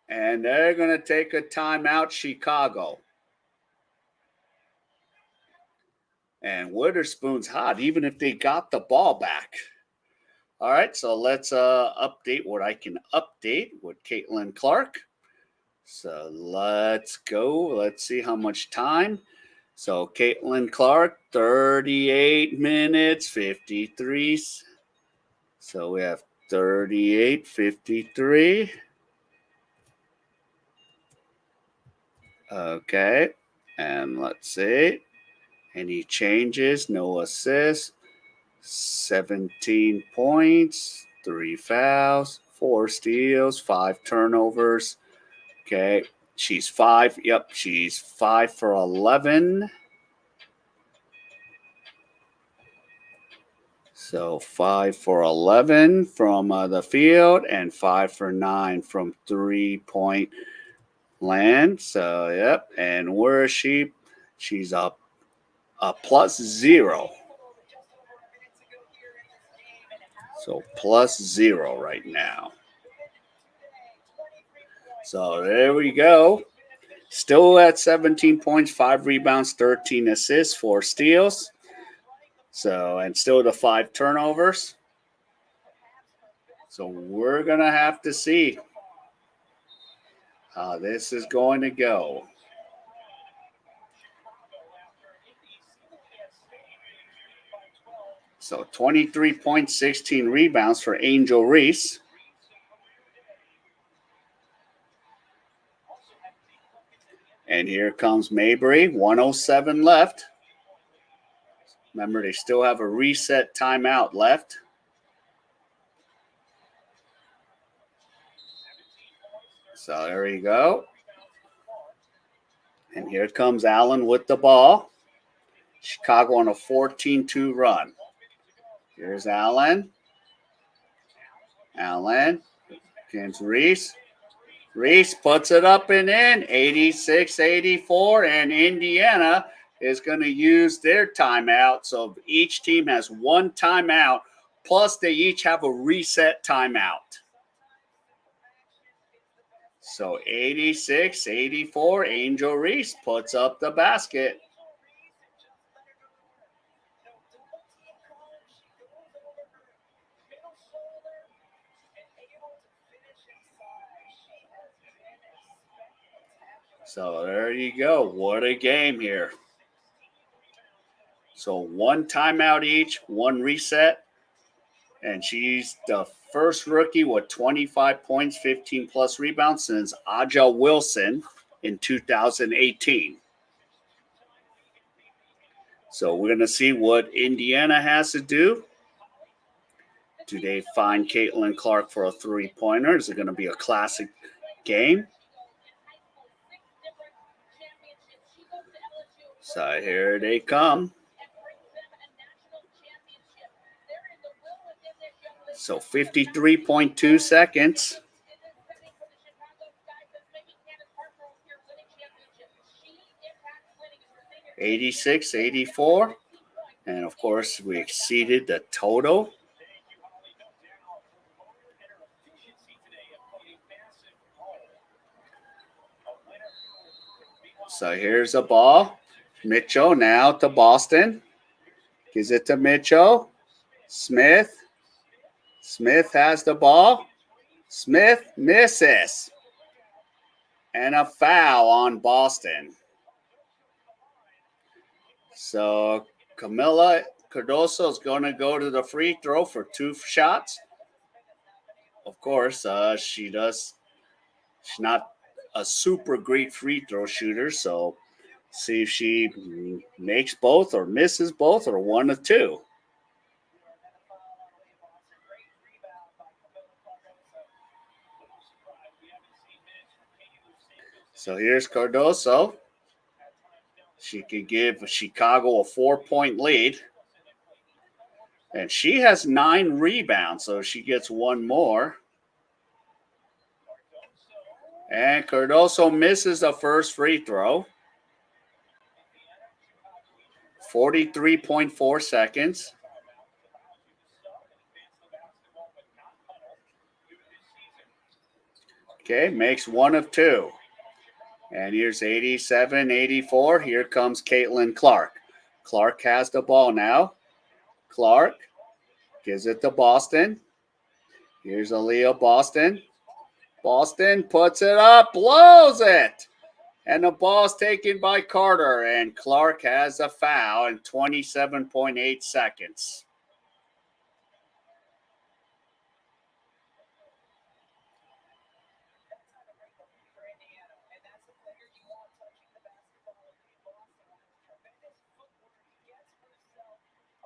And they're going to take a timeout, Chicago. And Witherspoon's hot, even if they got the ball back. All right, so let's update what I can update with Caitlin Clark. So let's go. Let's see how much time. So Caitlin Clark, 38 minutes, 53. So we have 38, 53. Okay, and let's see. Any changes? No assists. 17 points, 3 fouls, 4 steals, 5 turnovers. Okay, she's 5. Yep, she's 5 for 11. So 5 for 11 from the field and 5 for 9 from 3-point land. So, yep. And where is she? She's up a +0. So +0 right now. So there we go. Still at 17 points, 5 rebounds, 13 assists, 4 steals. So, and still the 5 turnovers. So we're going to have to see how this is going to go. So 23 points, 16 rebounds for Angel Reese. And here comes Mabry, 1:07 left. Remember, they still have a reset timeout left. So there you go. And here comes Allen with the ball. Chicago on a 14-2 run. Here's Allen. Allen against Reese. Reese puts it up and in, 86-84, and Indiana is going to use their timeout. So each team has 1 timeout, plus they each have a reset timeout. So 86-84, Angel Reese puts up the basket. So there you go. What a game here. So 1 timeout each, 1 reset. And she's the first rookie with 25 points, 15 plus rebounds since Aja Wilson in 2018. So we're going to see what Indiana has to do. Do they find Caitlin Clark for a 3-pointer? Is it going to be a classic game? So here they come. So 53.2 seconds. $86-84. And of course, we exceeded the total. So here's a ball. Mitchell now to Boston. Gives it to Mitchell. Smith. Smith has the ball. Smith misses. And a foul on Boston. So Camila Cardoso is going to go to the free throw for 2 shots. Of course, she's not a super great free throw shooter, so see if she makes both or misses both or one of two. So here's Cardoso. She could give Chicago a 4-point lead. And she has 9 rebounds, so she gets one more. And Cardoso misses the first free throw. 43.4 seconds. Okay, makes one of two. And here's 87-84. Here comes Caitlin Clark. Clark has the ball now. Clark gives it to Boston. Here's Aaliyah Boston. Boston puts it up, blows it. And the ball's taken by Carter. And Clark has a foul in 27.8 seconds.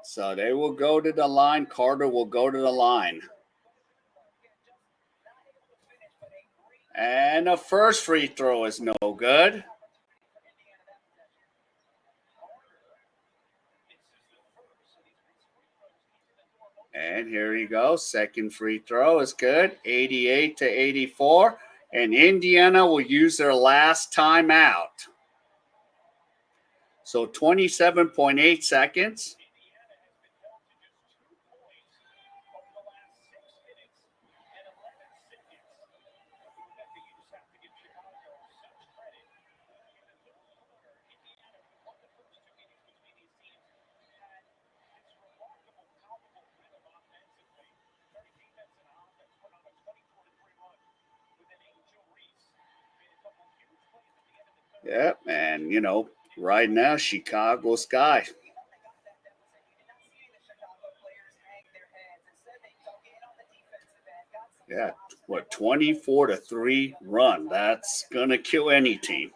So they will go to the line. Carter will go to the line. And the first free throw is no good. And here you go. Second free throw is good. 88-84. And Indiana will use their last timeout. So 27.8 seconds. Yep, and right now, Chicago Sky. Yeah, 24-3 run. That's gonna kill any team.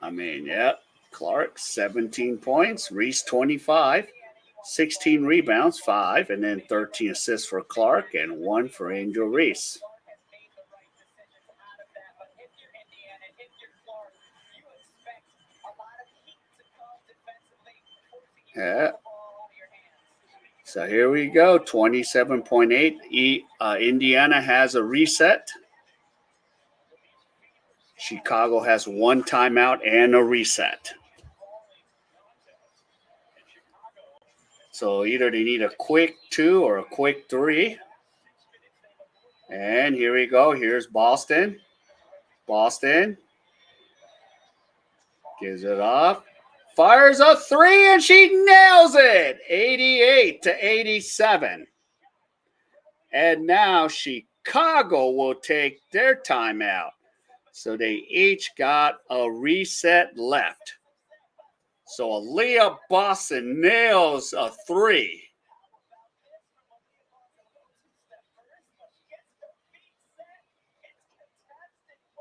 I mean, yeah. Clark, 17 points. Reese, 25. 16 rebounds, 5, and then 13 assists for Clark and 1 for Angel Reese. Yeah. So here we go, 27.8. Indiana has a reset. Chicago has 1 timeout and a reset. So either they need a quick 2 or a quick 3. And here we go. Here's Boston. Boston gives it off. Fires a 3 and she nails it. 88-87. And now Chicago will take their timeout. So they each got a reset left. So Aaliyah Boston nails a 3.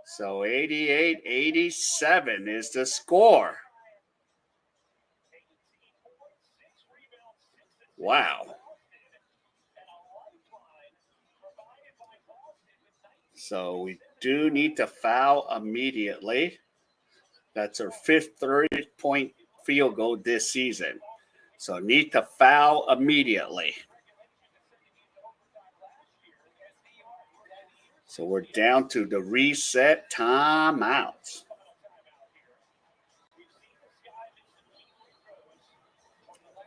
So 88-87 is the score. Wow. So we do need to foul immediately. That's her 5th 30-point field goal this season. So need to foul immediately. So we're down to the reset timeouts.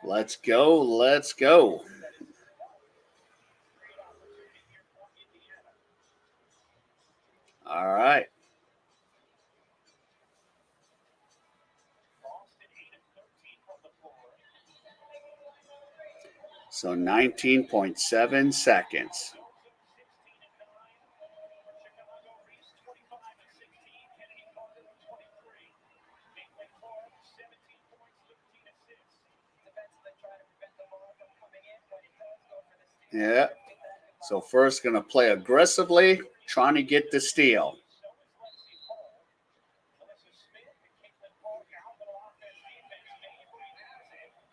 Let's go. Let's go. All So 19.7 seconds. Yeah. So first going to play aggressively, trying to get the steal.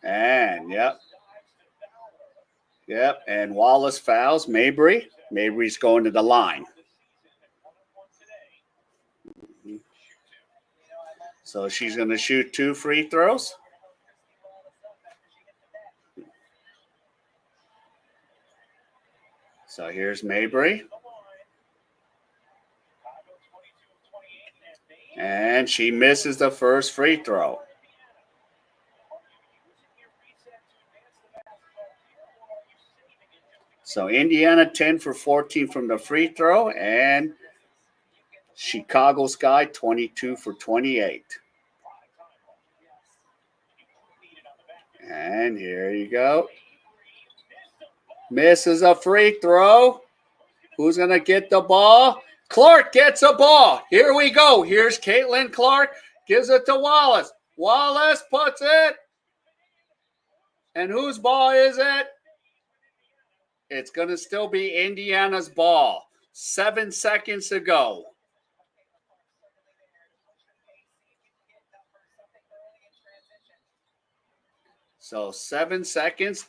And yep. And Wallace fouls Mabry. Mabry's going to the line. So she's going to shoot 2 free throws. So here's Mabry. And she misses the first free throw. So Indiana 10 for 14 from the free throw, and Chicago Sky 22 for 28. And here you go. Misses a free throw. Who's going to get the ball? Clark gets a ball. Here we go. Here's Caitlin Clark. Gives it to Wallace. Wallace puts it. And whose ball is it? It's going to still be Indiana's ball. 7 seconds to go. So 7 seconds.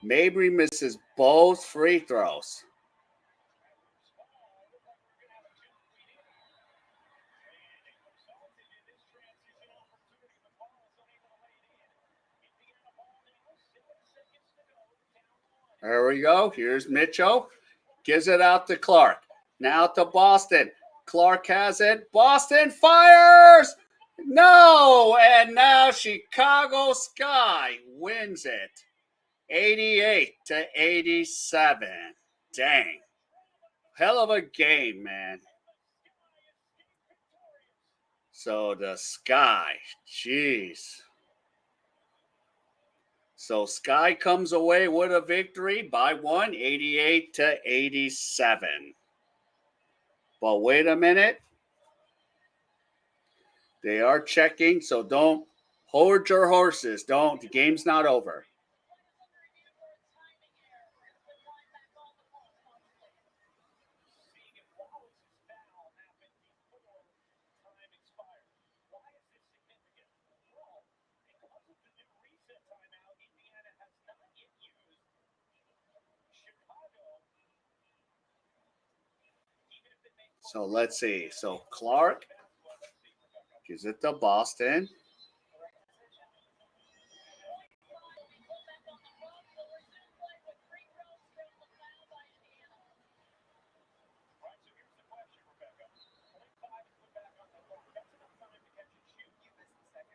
Mabry misses both free throws. There we go. Here's Mitchell. Gives it out to Clark. Now to Boston. Clark has it. Boston fires. No. And now Chicago Sky wins it. 88-87. Dang. Hell of a game, man. So the Sky. Jeez. So Sky comes away with a victory by 1, 88-87. But wait a minute. They are checking, so don't hold your horses. Don't. The game's not over. So let's see. So Clark gives it to Boston.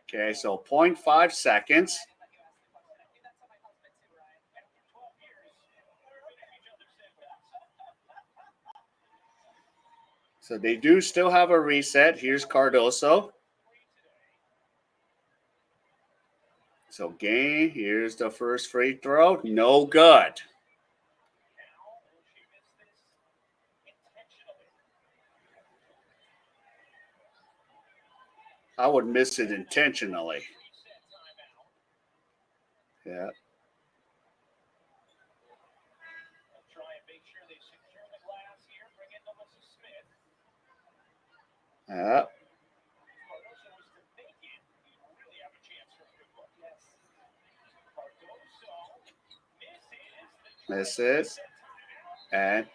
Okay, so 0.5 seconds. So they do still have a reset. Here's Cardoso. So game, here's the first free throw. No good. I would miss it intentionally. Yeah. Yeah. Misses. And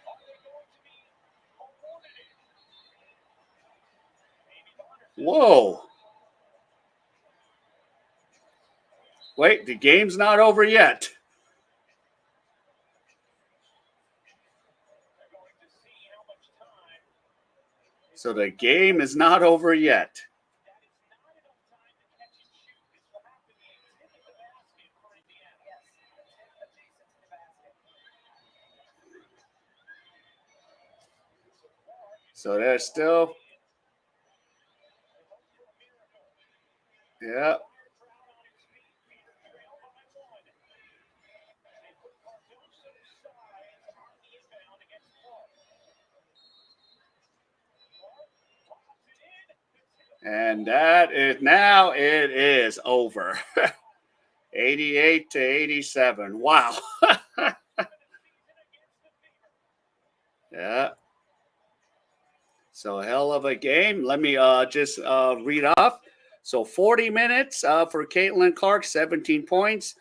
whoa. Wait, the game's not over yet. So the game is not over yet. So they're still. Yeah. And that is now it is over. 88 to 87. Wow. Yeah. So a hell of a game. Let me just read off. So 40 minutes for Caitlin Clark, 17 points,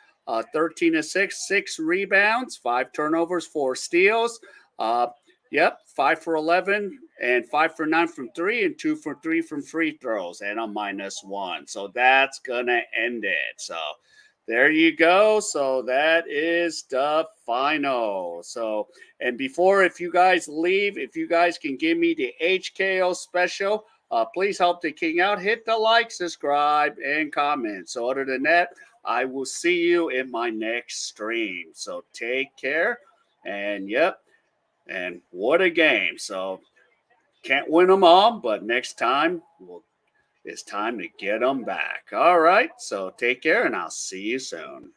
13 assists, 6 rebounds, 5 turnovers, 4 steals. Uh, yep, 5 for 11 and 5 for 9 from three and 2 for 3 from free throws and a -1. So that's gonna end it. So there you go. So that is the final. So and before, if you guys leave, if you guys can give me the HKO special, please help the king out. Hit the like, subscribe, and comment. So other than that, I will see you in my next stream. So take care. And yep, and what a game. So can't win them all, but next time it's time to get them back. All right. So take care, and I'll see you soon.